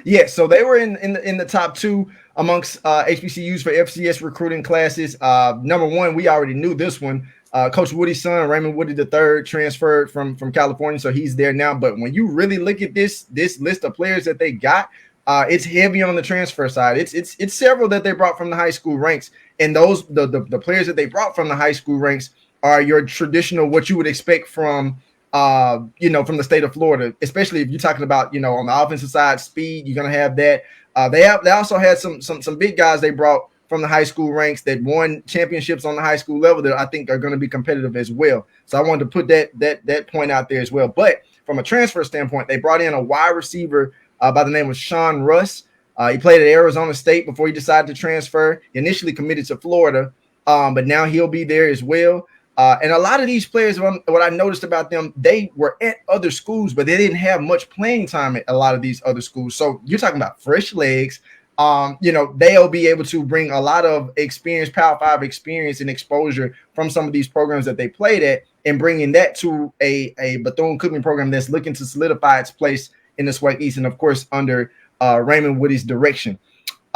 Yeah, so they were in the top 2 amongst HBCUs for FCS recruiting classes. Number one, we already knew this one. Coach Woody's son, Raymond Woody III, transferred from California, so he's there now. But when you really look at this list of players that they got, it's heavy on the transfer side. It's several that they brought from the high school ranks, and those the players that they brought from the high school ranks are your traditional what you would expect from from the state of Florida, especially if you're talking about on the offensive side, speed. You're gonna have that. They also had some big guys they brought from the high school ranks that won championships on the high school level that I think are going to be competitive as well. So I wanted to put that point out there as well. But from a transfer standpoint, they brought in a wide receiver by the name of Sean Russ. He played at Arizona State before he decided to transfer. He initially committed to Florida. but now he'll be there as well. And a lot of these players, what I noticed about them, they were at other schools, but they didn't have much playing time at a lot of these other schools. So you're talking about fresh legs. They'll be able to bring a lot of experience, Power 5 experience and exposure from some of these programs that they played at, and bringing that to a Bethune-Cookman program that's looking to solidify its place in the SWAC East, and of course under Raymond Woody's direction.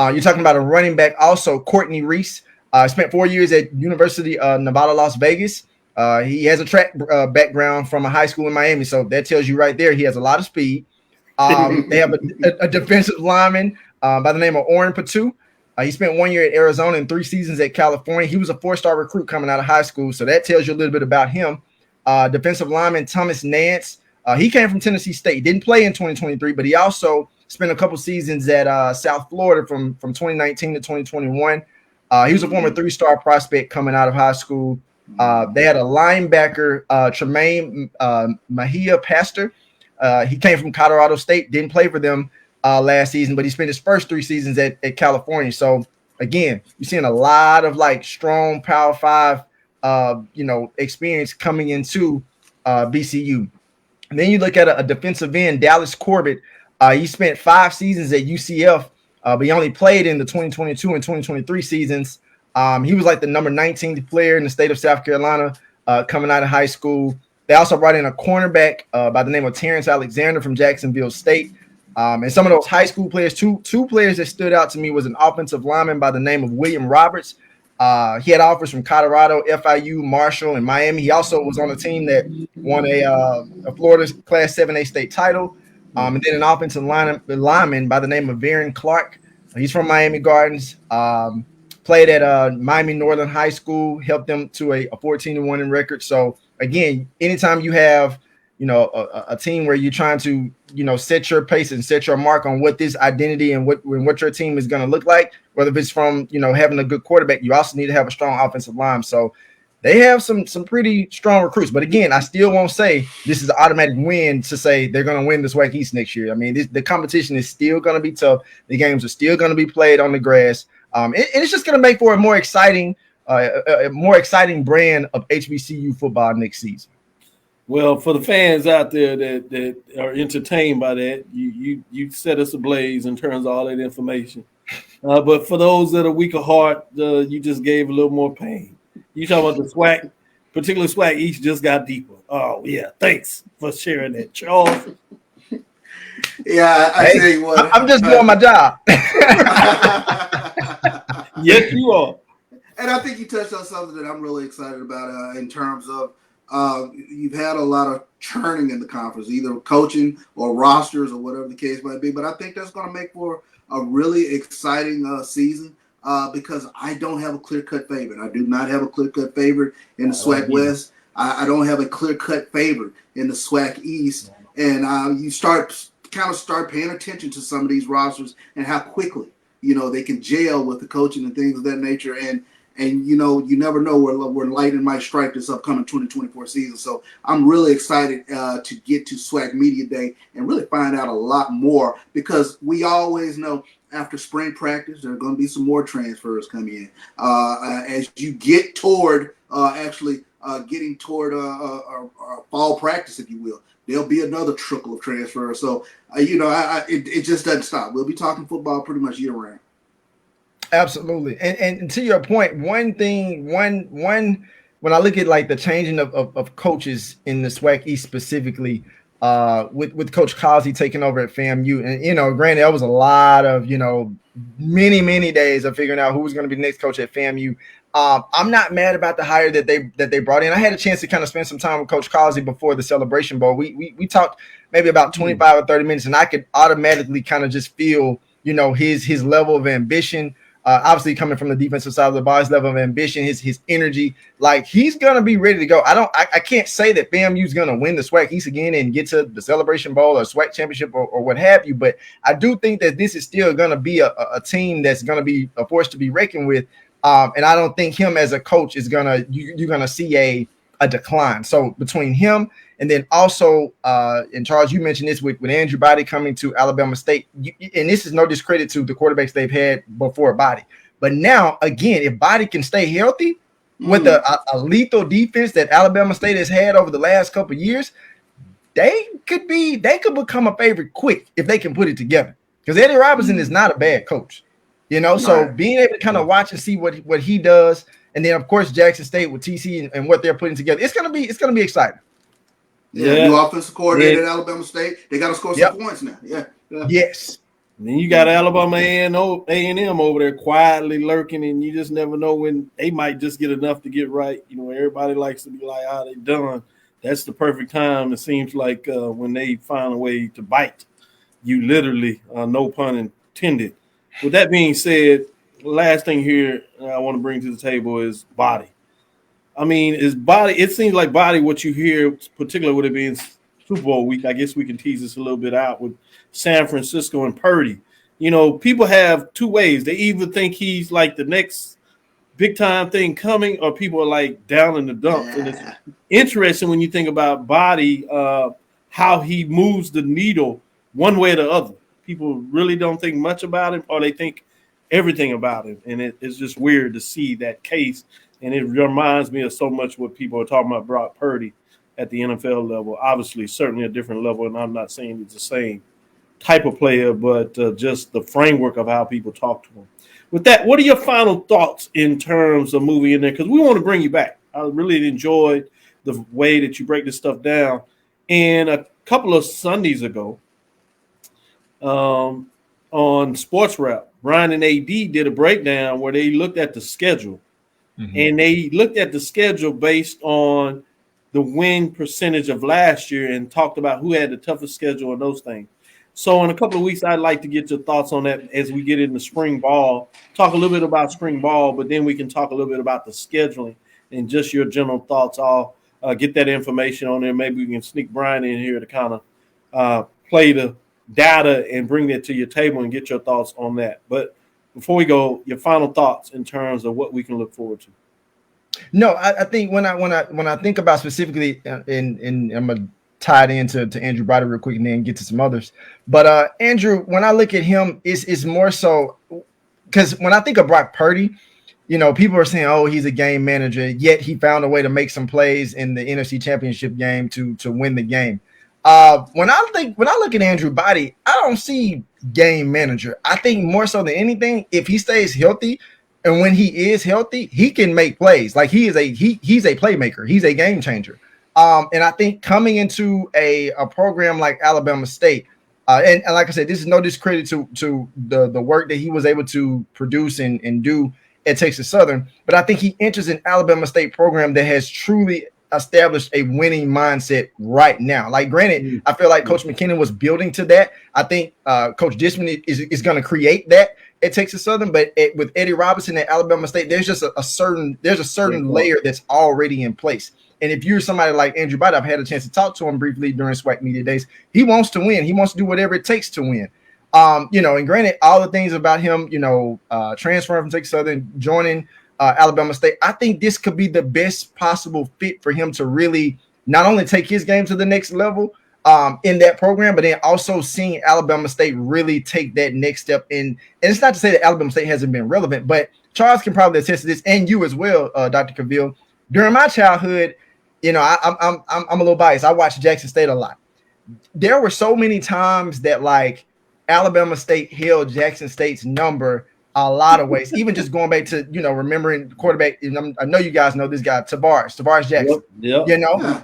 You're talking about a running back also, Courtney Reese. Spent 4 years at University of Nevada, Las Vegas. He has a track background from a high school in Miami, so that tells you right there he has a lot of speed. They have a defensive lineman by the name of Oren Patu. He spent 1 year at Arizona and 3 seasons at California. He was a 4-star recruit coming out of high school, so that tells you a little bit about him. Defensive lineman Thomas Nance. He came from Tennessee State. Didn't play in 2023, but he also spent a couple seasons at South Florida from 2019 to 2021. He was a former 3-star prospect coming out of high school. They had a linebacker, Tremaine Mahia Pastor. He came from Colorado State, didn't play for them last season, but he spent his first 3 seasons at California. So, again, you're seeing a lot of, strong Power 5, experience coming into BCU. And then you look at a defensive end, Dallas Corbett. He spent 5 seasons at UCF. But he only played in the 2022 and 2023 seasons. He was the number 19th player in the state of South Carolina coming out of high school. They also brought in a cornerback by the name of Terrence Alexander from Jacksonville State. And some of those high school players, two players that stood out to me was an offensive lineman by the name of William Roberts. He had offers from Colorado, FIU, Marshall, and Miami. He also was on a team that won a Florida Class 7A state title. And then an offensive lineman by the name of Varen Clark. He's from Miami Gardens. Played at Miami Northern High School, helped them to a 14-1 record. So, again, anytime you have, a team where you're trying to, set your pace and set your mark on what this identity and what your team is going to look like, whether it's from, having a good quarterback, you also need to have a strong offensive line. So, they have some pretty strong recruits. But again, I still won't say this is an automatic win to say they're going to win the SWAC East next year. I mean, the competition is still going to be tough. The games are still going to be played on the grass. And it's just going to make for a more exciting brand of HBCU football next season. Well, for the fans out there that are entertained by that, you set us ablaze in terms of all that information. But for those that are weak of heart, you just gave a little more pain. You talking about the SWAC, particularly SWAC East just got deeper. Oh, yeah. Thanks for sharing that, Charles. Yeah, I tell you what. I'm just doing my job. Yes, you are. And I think you touched on something that I'm really excited about in terms of you've had a lot of churning in the conference, either coaching or rosters or whatever the case might be. But I think that's going to make for a really exciting season. Because I don't have a clear-cut favorite. I do not have a clear-cut favorite in the SWAC West. I don't have a clear-cut favorite in the SWAC East. And you start paying attention to some of these rosters and how quickly, they can gel with the coaching and things of that nature. And you never know where lightning might strike this upcoming 2024 season. So I'm really excited to get to SWAC Media Day and really find out a lot more, because we always know after spring practice, there are going to be some more transfers coming in. As you get toward getting toward fall practice, if you will, there'll be another trickle of transfers. So, it just doesn't stop. We'll be talking football pretty much year round. Absolutely. And to your point, one when I look at the changing of coaches in the SWAC East specifically, with Coach Causey taking over at FAMU, and granted, that was a lot of many days of figuring out who was going to be the next coach at FAMU. I'm not mad about the hire that they brought in. I had a chance to kind of spend some time with Coach Causey before the Celebration Bowl. We talked maybe about 25 or 30 minutes, and I could automatically kind of just feel his level of ambition. Obviously coming from the defensive side of the ball, his level of ambition, his energy, he's gonna be ready to go. I can't say that FAMU's gonna win the SWAC East again and get to the Celebration Bowl or SWAC championship or what have you, but I do think that this is still gonna be a team that's gonna be a force to be reckoned with. And I don't think him as a coach is you're gonna see a decline. So between him and then also, and Charles, you mentioned this with Andrew Body coming to Alabama State, and this is no discredit to the quarterbacks they've had before Body. But now, again, if Body can stay healthy, with a lethal defense that Alabama State has had over the last couple of years, they could become a favorite quick if they can put it together. Because Eddie Robinson is not a bad coach, you know. So being able to kind of watch and see what he does, and then of course Jackson State with TC and what they're putting together, it's gonna be exciting. Yeah, new offensive coordinator at Alabama State. They got to score some points now. Yeah. Yes. And then you got Alabama A&M over there quietly lurking, and you just never know when they might just get enough to get right. You know, everybody likes to be like, they done. That's the perfect time, it seems like, when they find a way to bite you literally, no pun intended. With that being said, the last thing here I want to bring to the table is body. I mean, it seems like body, what you hear, particularly with it being Super Bowl week, I guess we can tease this a little bit out with San Francisco and Purdy. You know, people have two ways. They either think he's like the next big time thing coming, or people are like down in the dumps. And it's interesting when you think about body, how he moves the needle one way or the other. People really don't think much about him, or they think everything about him. And it's just weird to see that case. And it reminds me of so much what people are talking about Brock Purdy at the NFL level. Obviously, certainly a different level, and I'm not saying it's the same type of player, but just the framework of how people talk to him. With that, what are your final thoughts in terms of moving in there? Because we want to bring you back. I really enjoyed the way that you break this stuff down. And a couple of Sundays ago on Sports Wrap, Brian and AD did a breakdown where they looked at the schedule. Mm-hmm. And they looked at the schedule based on the win percentage of last year and talked about who had the toughest schedule and those things. So in a couple of weeks, I'd like to get your thoughts on that as we get into spring ball, talk a little bit about spring ball, but then we can talk a little bit about the scheduling and just your general thoughts. I'll get that information on there. Maybe we can sneak Brian in here to kind of play the data and bring that to your table and get your thoughts on that. But before we go, your final thoughts in terms of what we can look forward to. No, I think when I think about specifically, and I'm gonna tie it into Andrew Body real quick and then get to some others. But Andrew, when I look at him, it's more so because when I think of Brock Purdy, you know, people are saying, "Oh, he's a game manager," yet he found a way to make some plays in the NFC Championship game to win the game. When I look at Andrew Body, I don't see game manager. I think more so than anything, if he stays healthy, and when he is healthy, he can make plays. Like he's a playmaker. He's a game changer. And I think coming into a program like Alabama State, and like I said, this is no discredit to the work that he was able to produce and do at Texas Southern, but I think he enters an Alabama State program that has truly established a winning mindset right now. Like, granted, I feel like Coach McKinnon was building to that. I think Coach Dishman is going to create that at Texas Southern, but with Eddie Robinson at Alabama State, there's just a certain layer that's already in place. And if you're somebody like Andrew Body, I've had a chance to talk to him briefly during SWAC Media Days. He wants to win. He wants to do whatever it takes to win. And granted, all the things about him, transferring from Texas Southern, joining Alabama State, I think this could be the best possible fit for him to really not only take his game to the next level in that program, but then also seeing Alabama State really take that next step. And it's not to say that Alabama State hasn't been relevant, but Charles can probably attest to this, and you as well, Dr. Cavil. During my childhood, I'm a little biased. I watched Jackson State a lot. There were so many times that like Alabama State held Jackson State's number a lot of ways, even just going back to, remembering the quarterback. I know you guys know this guy, Tavares Jackson,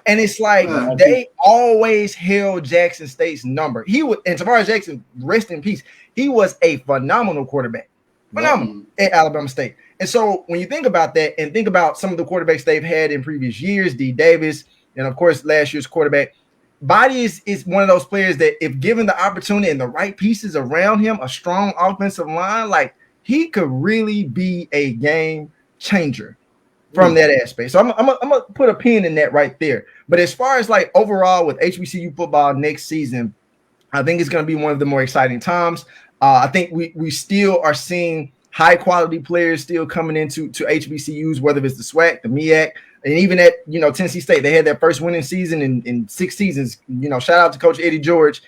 and it's like they always held Jackson State's number. And Tavares Jackson, rest in peace, he was a phenomenal quarterback, at Alabama State. And so when you think about that and think about some of the quarterbacks they've had in previous years, D. Davis, and of course, last year's quarterback, Body is one of those players that if given the opportunity and the right pieces around him, a strong offensive line, like he could really be a game changer from that aspect. So I'm gonna put a pin in that right there. But as far as like overall with HBCU football next season, I think it's going to be one of the more exciting times. I think we still are seeing high quality players still coming into HBCUs, whether it's the SWAC, the MEAC, and even at Tennessee State, they had their first winning season in 6 seasons. Shout out to Coach Eddie George,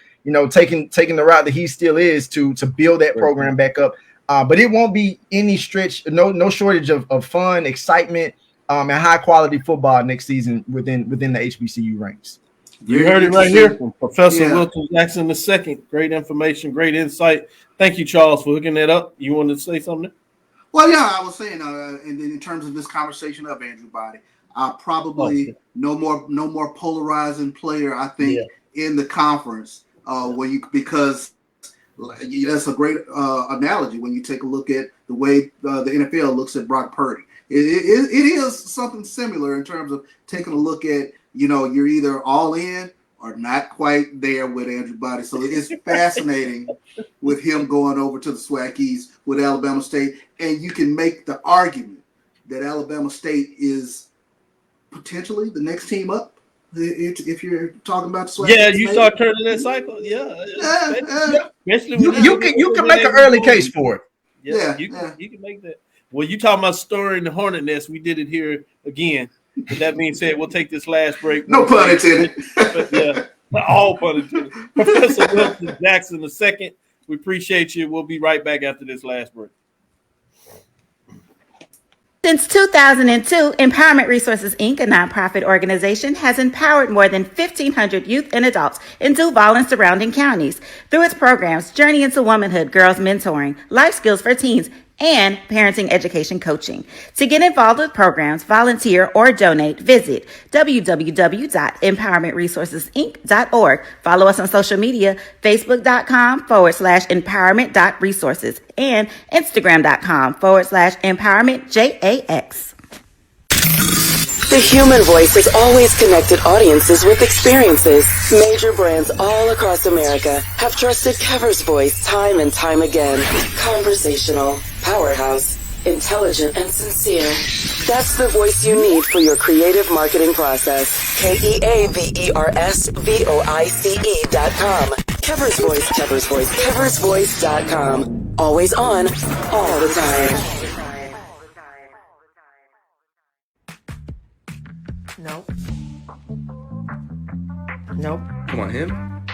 taking the route that he still is to build that program back up. But it won't be any stretch, no shortage of fun, excitement, and high quality football next season within the HBCU ranks. You heard it right here from Professor Wilton Jackson II. Great information, great insight. Thank you, Charles, for hooking that up. You wanted to say something? Well, yeah, I was saying, and then in terms of this conversation of Andrew Body, probably no more polarizing player, I think, in the conference. Because that's a great analogy when you take a look at the way the NFL looks at Brock Purdy. It is something similar in terms of taking a look at, you're either all in or not quite there with Andrew Body. So it's fascinating with him going over to the SWAC East with Alabama State. And you can make the argument that Alabama State is potentially the next team up. If you're talking about the SWAC, you start turning that cycle. You can make an early case for it. You can make that. Well, you talking about stirring the hornet nest? We did it here again. But that being said, we'll take this last break. No pun intended. All pun intended. Professor Wilton Jackson II. We appreciate you. We'll be right back after this last break. Since 2002, Empowerment Resources, Inc., a nonprofit organization, has empowered more than 1,500 youth and adults in Duval and surrounding counties. Through its programs, Journey into Womanhood, Girls Mentoring, Life Skills for Teens, and Parenting Education Coaching. To get involved with programs, volunteer, or donate, visit www.empowermentresourcesinc.org. Follow us on social media, facebook.com/empowerment.resources and instagram.com/empowermentJAX. The human voice has always connected audiences with experiences. Major brands all across America have trusted Cavil's voice time and time again. Conversational, powerhouse, intelligent, and sincere. That's the voice you need for your creative marketing process. KeaversVoice.com. Cavil's Voice, Cavil's Voice, CavilsVoice.com. Always on, all the time. Nope. Come on, him?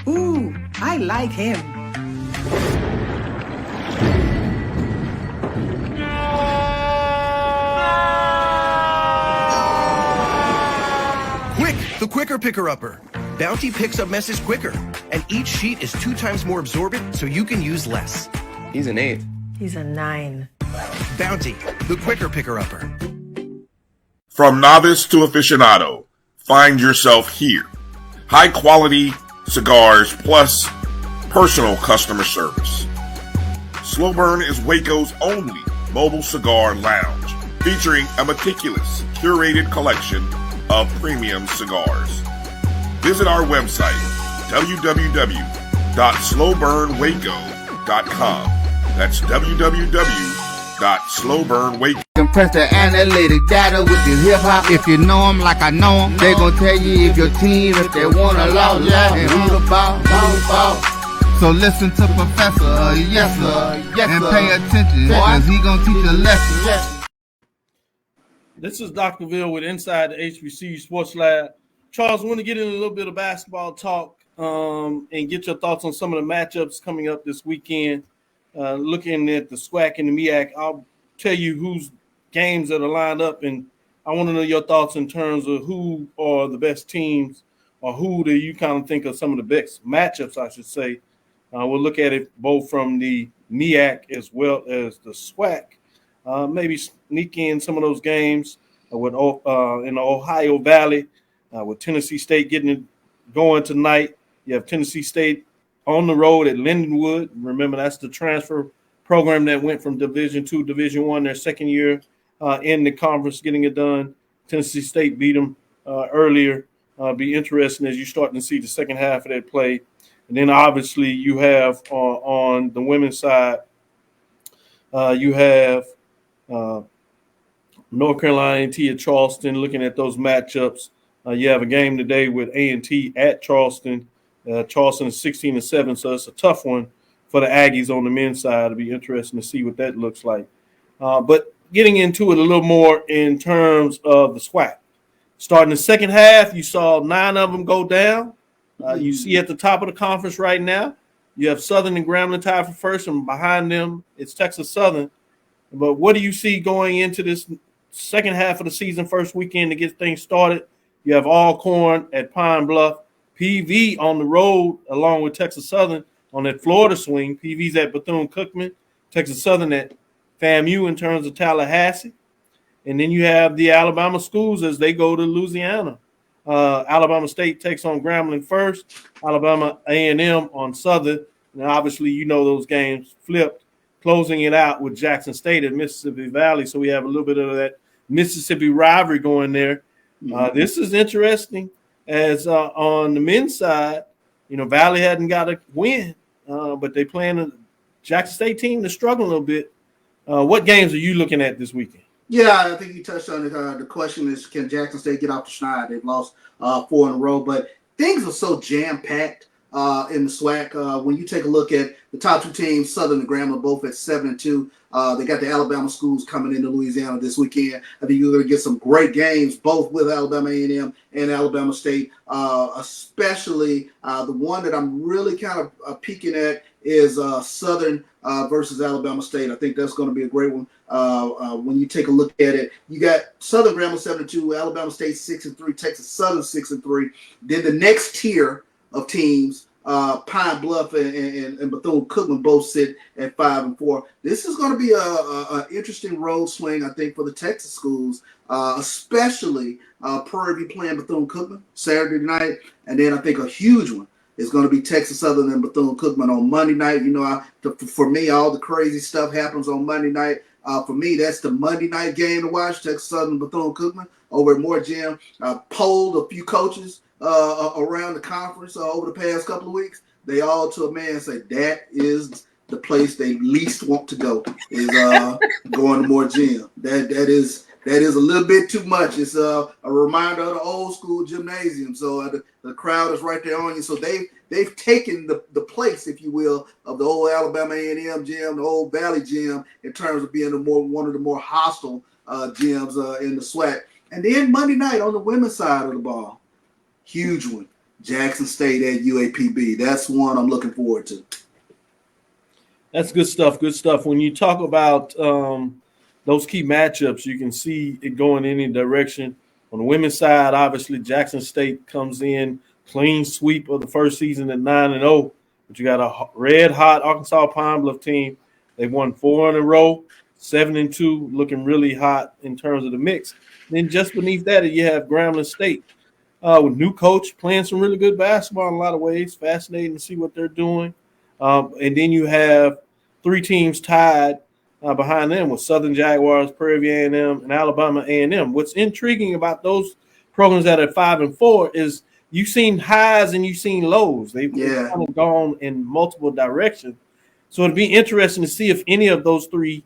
Ooh, I like him. Quick, the quicker picker-upper. Bounty picks up messages quicker, and each sheet is 2 times more absorbent so you can use less. He's an 8. He's a 9. Bounty, the quicker picker-upper. From novice to aficionado, find yourself here. High quality cigars plus personal customer service. Slow Burn is Waco's only mobile cigar lounge, featuring a meticulous, curated collection of premium cigars. Visit our website, www.slowburnwaco.com. That's www.slowburnwaco.com. Compress the analytic data with the hip hop. If you know them like I know them, they gon' tell you if your team, if they want a lot, and who the ball. So listen to Professor, yes sir, and pay attention, cause he gon' teach a lesson. This is Dr. Ville with Inside the HBCU Sports Lab. Charles, I want to get in a little bit of basketball talk and get your thoughts on some of the matchups coming up this weekend. Looking at the SWAC and the MEAC, I'll tell you whose games that are lined up, and I want to know your thoughts in terms of who are the best teams or who do you kind of think are some of the best matchups, I should say. We'll look at it both from the MEAC as well as the SWAC. Maybe sneak in some of those games with in the Ohio Valley with Tennessee State getting it going tonight. You have Tennessee State on the road at Lindenwood. Remember, that's the transfer program that went from Division II, Division I, their second year in the conference, getting it done. Tennessee State beat them earlier. Be interesting as you starting to see the second half of that play. And then obviously you have on the women's side, you have North Carolina A&T at Charleston. Looking at those matchups, you have a game today with A&T at Charleston. Charleston is 16-7, so it's a tough one for the Aggies on the men's side. It'll be interesting to see what that looks like. But getting into it a little more in terms of the SWAC. Starting the second half, you saw 9 of them go down. You see at the top of the conference right now, you have Southern and Grambling tied for first, and behind them it's Texas Southern. But what do you see going into this second half of the season, first weekend to get things started. You have Alcorn at Pine Bluff, PV on the road along with Texas Southern on that Florida swing. PV's at Bethune-Cookman, Texas Southern at FAMU in terms of Tallahassee. And then you have the Alabama schools as they go to Louisiana. Alabama State takes on Grambling first, Alabama A&M on Southern. And obviously, you know those games flipped, closing it out with Jackson State at Mississippi Valley. So we have a little bit of that Mississippi rivalry going there. This is interesting as on the men's side, you know, Valley hadn't got a win, but they playing a Jackson State team that's struggling a little bit. What games are you looking at this weekend? Yeah, I think you touched on it. The question is, can Jackson State get off the schneid? They've lost 4 in a row, but things are so jam-packed in the SWAC. When you take a look at the top 2 teams, Southern and Grambling, both at 7-2. They got the Alabama schools coming into Louisiana this weekend. I think you're going to get some great games, both with Alabama A&M and Alabama State, especially the one that I'm really kind of peeking at is Southern versus Alabama State. I think that's going to be a great one. When you take a look at it, you got Southern Grambling 7-2, Alabama State 6-3, Texas Southern 6-3. Then the next tier of teams, Pine Bluff and Bethune-Cookman both sit at 5-4. This is going to be a interesting road swing, I think, for the Texas schools, especially Prairie View playing Bethune-Cookman Saturday night, and then I think a huge one is going to be Texas Southern and Bethune-Cookman on Monday night. You know, for me, all the crazy stuff happens on Monday night. For me, that's the Monday night game to watch, Texas Southern and Bethune-Cookman over at Moore Gym. Polled a few coaches around the conference over the past couple of weeks. They all to a man say that is the place they least want to go, is going to Moore Gym. That is a little bit too much. It's a reminder of the old school gymnasium. So the crowd is right there on you. So they've taken the place, if you will, of the old Alabama A&M gym, the old Valley gym, in terms of being one of the more hostile gyms in the SWAC. And then Monday night on the women's side of the ball, huge one, Jackson State at UAPB. That's one I'm looking forward to. That's good stuff. Good stuff. When you talk about those key matchups, you can see it going any direction. On the women's side, obviously, Jackson State comes in clean sweep of the first season at 9-0. But you got a red-hot Arkansas Pine Bluff team. They've won 4 in a row, 7-2, looking really hot in terms of the mix. Then just beneath that, you have Grambling State with new coach playing some really good basketball in a lot of ways. Fascinating to see what they're doing. And then you have 3 teams tied behind them with Southern Jaguars, Prairie View A&M, and Alabama A&M. What's intriguing about those programs that are 5-4 is you've seen highs and you've seen lows. They've kind of gone in multiple directions. So it'd be interesting to see if any of those 3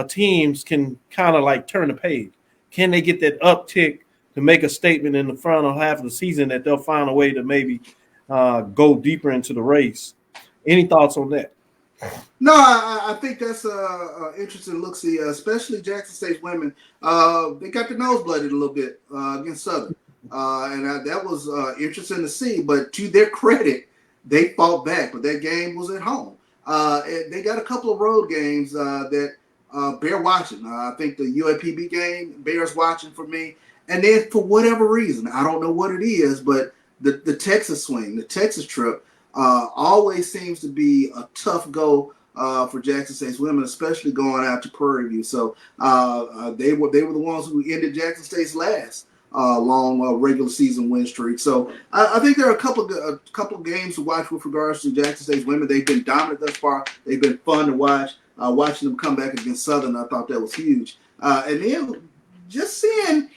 teams can kind of like turn the page. Can they get that uptick to make a statement in the final half of the season that they'll find a way to maybe go deeper into the race? Any thoughts on that? No, I think that's interesting look-see, especially Jackson State's women. They got their nose blooded a little bit against Southern. And that was interesting to see. But to their credit, they fought back. But that game was at home. They got a couple of road games that bear watching. I think the UAPB game bears watching for me. And then for whatever reason, I don't know what it is, but the Texas swing, the Texas trip, always seems to be a tough go for Jackson State's women, especially going out to Prairie View. So they were the ones who ended Jackson State's last long regular season win streak. So I think there are a couple of games to watch with regards to Jackson State's women. They've been dominant thus far. They've been fun to watch. Watching them come back against Southern, I thought that was huge. And then just seeing,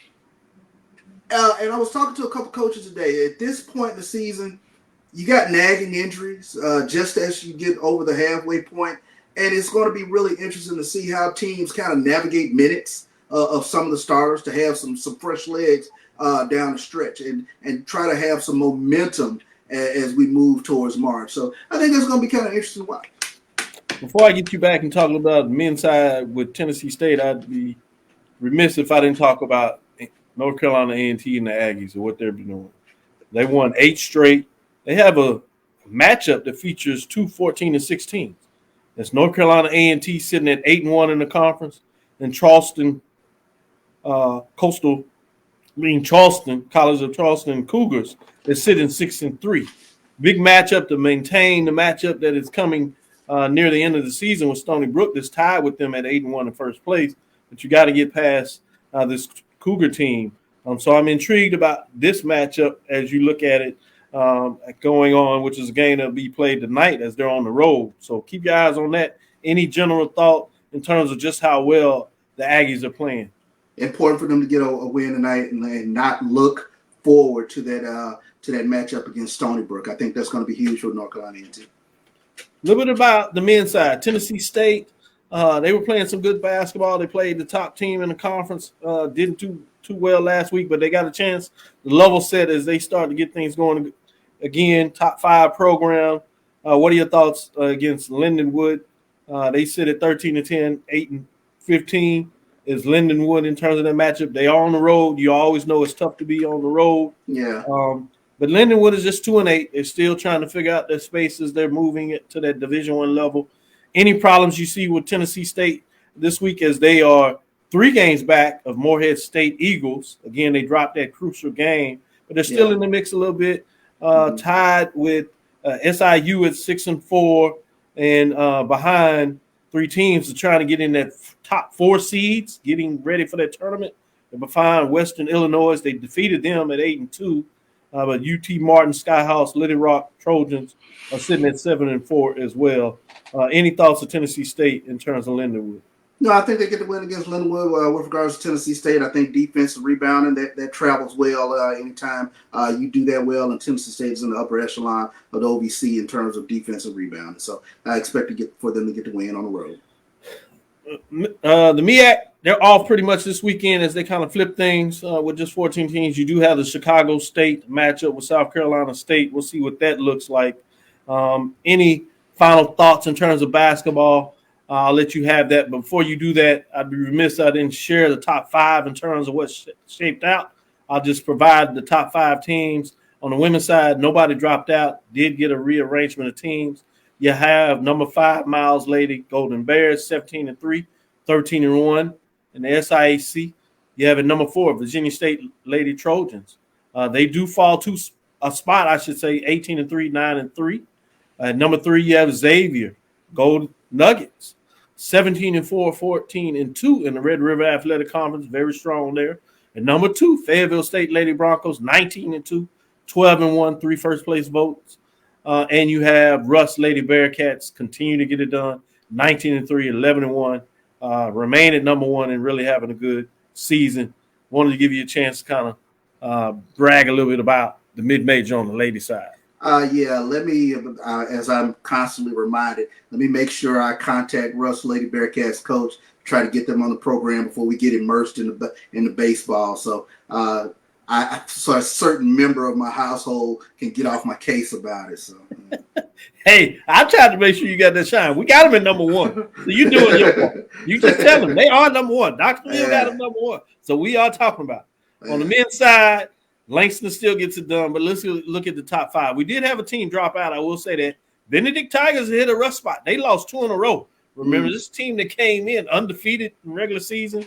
and I was talking to a couple coaches today. At this point in the season, you got nagging injuries just as you get over the halfway point, and it's going to be really interesting to see how teams kind of navigate minutes of some of the starters to have some fresh legs down the stretch and try to have some momentum as we move towards March. So I think that's going to be kind of interesting to watch. Before I get you back and talk about the men's side with Tennessee State, I'd be remiss if I didn't talk about North Carolina A&T and the Aggies and what they're doing. They won 8 straight. They have a matchup that features 2 14-16. That's North Carolina A&T sitting at 8-1 in the conference, and Charleston Charleston, College of Charleston Cougars. They're sitting 6-3. Big matchup to maintain the matchup that is coming near the end of the season with Stony Brook that's tied with them at 8-1 in first place. But you got to get past this Cougar team. So I'm intrigued about this matchup as you look at it going on, which is a game that will be played tonight as they're on the road. So keep your eyes on that. Any general thought in terms of just how well the Aggies are playing? Important for them to get a win tonight and not look forward to that matchup against Stony Brook. I think that's going to be huge for North Carolina A&T. A little bit about the men's side. Tennessee State, they were playing some good basketball. They played the top team in the conference. Didn't do too well last week, but they got a chance. The level set as they start to get things going again. Top 5 program. What are your thoughts against Lindenwood? They sit at 13-10, 8-15. Is Lindenwood in terms of that matchup? They are on the road. You always know it's tough to be on the road. Yeah. But Lindenwood is just 2-8. They're still trying to figure out their spaces. They're moving it to that Division I level. Any problems you see with Tennessee State this week as they are 3 games back of Morehead State Eagles. Again, they dropped that crucial game, but they're still in the mix a little bit. Tied with SIU at 6-4 and behind 3 teams are trying to get in that top 4 seeds, getting ready for that tournament. They're behind Western Illinois. They defeated them at 8-2. But UT Martin, Skyhouse, Little Rock Trojans are sitting at 7-4 as well. Any thoughts of Tennessee State in terms of Lindenwood? No, I think they get the win against Lindenwood. With regards to Tennessee State, I think defensive rebounding, that travels well anytime you do that well. And Tennessee State is in the upper echelon of the OVC in terms of defensive rebounding. So I expect for them to get the win on the road. The MEAC, they're off pretty much this weekend as they kind of flip things with just 14 teams. You do have the Chicago State matchup with South Carolina State. We'll see what that looks like. Any final thoughts in terms of basketball? I'll let you have that. But before you do that, I'd be remiss if I didn't share the top 5 in terms of what's shaped out. I'll just provide the top 5 teams. On the women's side, nobody dropped out. Did get a rearrangement of teams. You have number 5, Miles Lady Golden Bears, 17-3, 13-1 in the SIAC. You have at number 4, Virginia State Lady Trojans. They do fall to a spot, 18-3, 9-3. At number 3, you have Xavier Gold Nuggets, 17-4, 14-2 in the Red River Athletic Conference. Very strong there. At number 2, Fayetteville State Lady Broncos, 19-2, 12-1, 3 first place votes. And you have Russ Lady Bearcats continue to get it done, 19-3, 11-1, remain at number 1 and really having a good season. Wanted to give you a chance to kind of brag a little bit about the mid-major on the lady side. Let me, as I'm constantly reminded, let me make sure I contact Russ Lady Bearcats coach, try to get them on the program before we get immersed in the baseball. So so a certain member of my household can get off my case about it. So, hey, I tried to make sure you got that shine. We got them at number 1. So you're doing your part. You just tell them they are number 1. Dr. Will got them number 1. So we are talking about it. On the men's side, Langston still gets it done, but let's look at the top 5. We did have a team drop out. I will say that. Benedict Tigers hit a rough spot. They lost 2 in a row. Remember, this team that came in undefeated in regular season,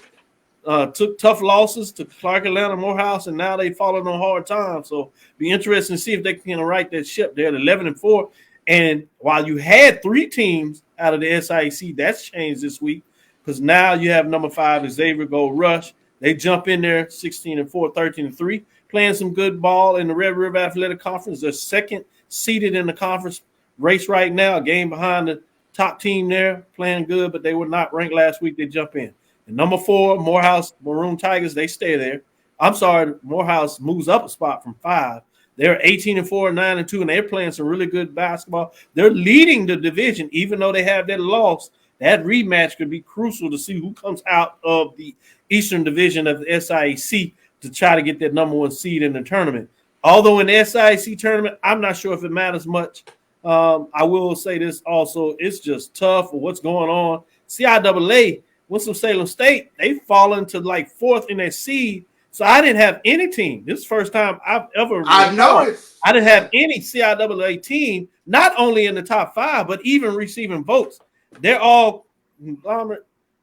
took tough losses to Clark Atlanta Morehouse, and now they've fallen on hard times. So be interesting to see if they can right that ship. They're at 11-4. And while you had 3 teams out of the SIAC, that's changed this week because now you have number 5 Xavier Gold Rush. They jump in there 16-4, 13-3. Playing some good ball in the Red River Athletic Conference. They're second seeded in the conference race right now, a game behind the top team there, playing good, but they were not ranked last week. They jump in. And number 4, Morehouse Maroon Tigers, they stay there. I'm sorry, Morehouse moves up a spot from 5. They're 18-4, 9-2, and they're playing some really good basketball. They're leading the division, even though they have that loss. That rematch could be crucial to see who comes out of the Eastern Division of the SIAC to try to get that number 1 seed in the tournament. Although in the SIAC tournament, I'm not sure if it matters much. I will say this also, it's just tough for what's going on. CIAA, Winston-Salem State, they've fallen to like 4th in that seed. So I didn't have any team. This is the first time I've noticed. I didn't have any CIAA team, not only in the top 5, but even receiving votes. They're all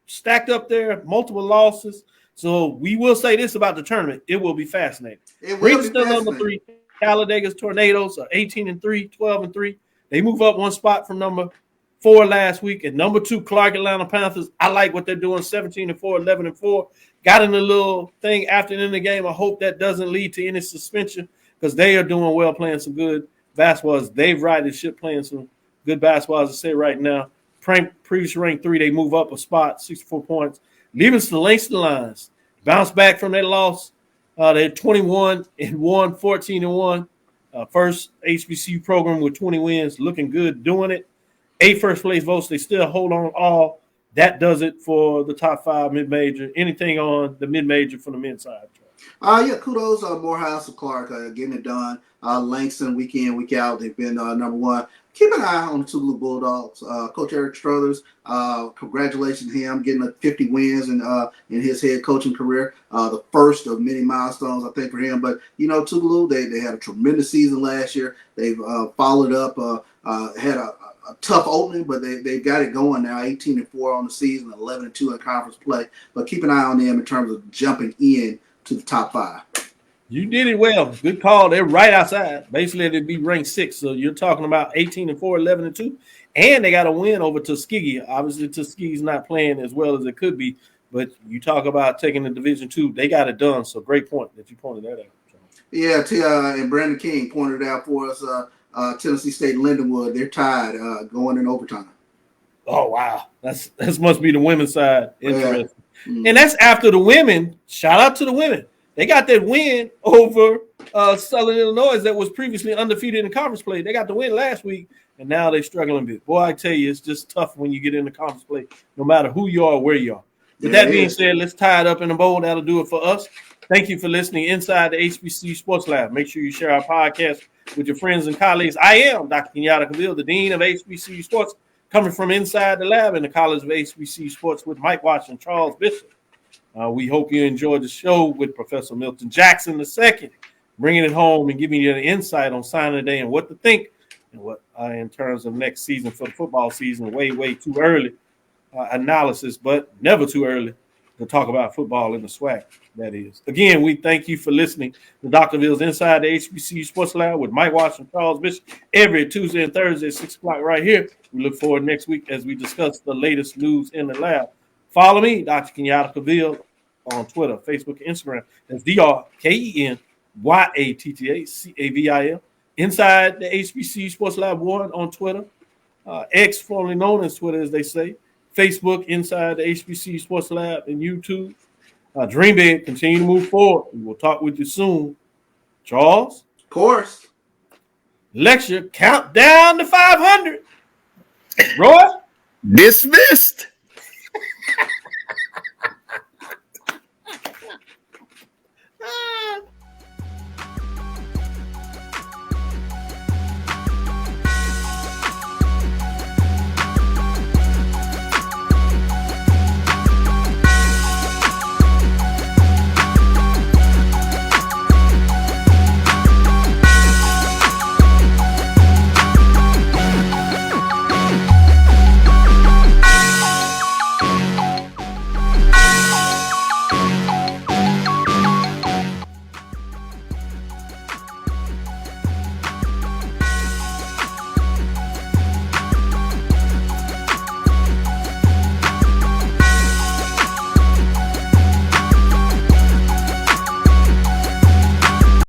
stacked up there, multiple losses. So we will say this about the tournament. It will be fascinating. Still number 3. Talladega Tornadoes are 18-3, 12-3. They move up one spot from number 4 last week. And number 2, Clark Atlanta Panthers. I like what they're doing, 17-4, 11-4. Got in a little thing after the end of the game. I hope that doesn't lead to any suspension because they are doing well, playing some good basketball. They've ridden the ship playing some good basketball, as I say right now. Previously ranked 3, they move up a spot, 64 points. Livingston Langston Lions bounce back from their loss. They're 21-1, 14-1. First HBCU program with 20 wins, looking good, doing it. 8 first place votes. They still hold on all. That does it for the top 5 mid-major. Anything on the mid-major from the men's side? Kudos Morehouse and Clark getting it done. Langston week in, week out, they've been number 1. Keep an eye on the Tougaloo Bulldogs. Coach Eric Struthers, congratulations to him getting 50 wins in his head coaching career. The first of many milestones, I think, for him. But, Tougaloo, they had a tremendous season last year. They've followed up, had a tough opening, but they've got it going now, 18-4 on the season, 11-2 in conference play. But keep an eye on them in terms of jumping in to the top 5. You did it well. Good call. They're right outside. Basically, they'd be ranked 6. So you're talking about 18-4, 11-2. And they got a win over Tuskegee. Obviously, Tuskegee's not playing as well as it could be. But you talk about taking the Division II. They got it done. So great point that you pointed that out. Yeah, and Brandon King pointed out for us Tennessee State and Lindenwood. They're tied going in overtime. Oh, wow. That must be the women's side. Interesting. Yeah. And that's after the women. Shout out to the women. They got that win over Southern Illinois that was previously undefeated in conference play. They got the win last week, and now they're struggling a bit. Boy, I tell you, it's just tough when you get into conference play, no matter who you are or where you are. With that being said, let's tie it up in a bowl. That'll do it for us. Thank you for listening inside the HBCU Sports Lab. Make sure you share our podcast with your friends and colleagues. I am Dr. Kenyatta Cavil, the Dean of HBCU Sports, coming from inside the lab in the College of HBCU Sports with Mike Washington, Charles Bishop. We hope you enjoyed the show with Professor Wilton Jackson II, bringing it home and giving you the insight on signing day and what to think and what in terms of next season for the football season. Way too early analysis, but never too early to talk about football in the SWAC, that is. Again, we thank you for listening to Dr. Ville's Inside the HBCU Sports Lab with Mike Washington, Charles Bishop, every Tuesday and Thursday at 6 o'clock right here. We look forward next week as we discuss the latest news in the lab. Follow me, Dr. Kenyatta Cavil, on Twitter, Facebook, and Instagram. That's DrKenyattaCavil. Inside the HBCU Sports Lab 1 on Twitter. X, formerly known as Twitter, as they say. Facebook, Inside the HBCU Sports Lab, and YouTube. Dream big. Continue to move forward. We will talk with you soon. Charles? Of course. Lecture, countdown to 500. Roy? Dismissed.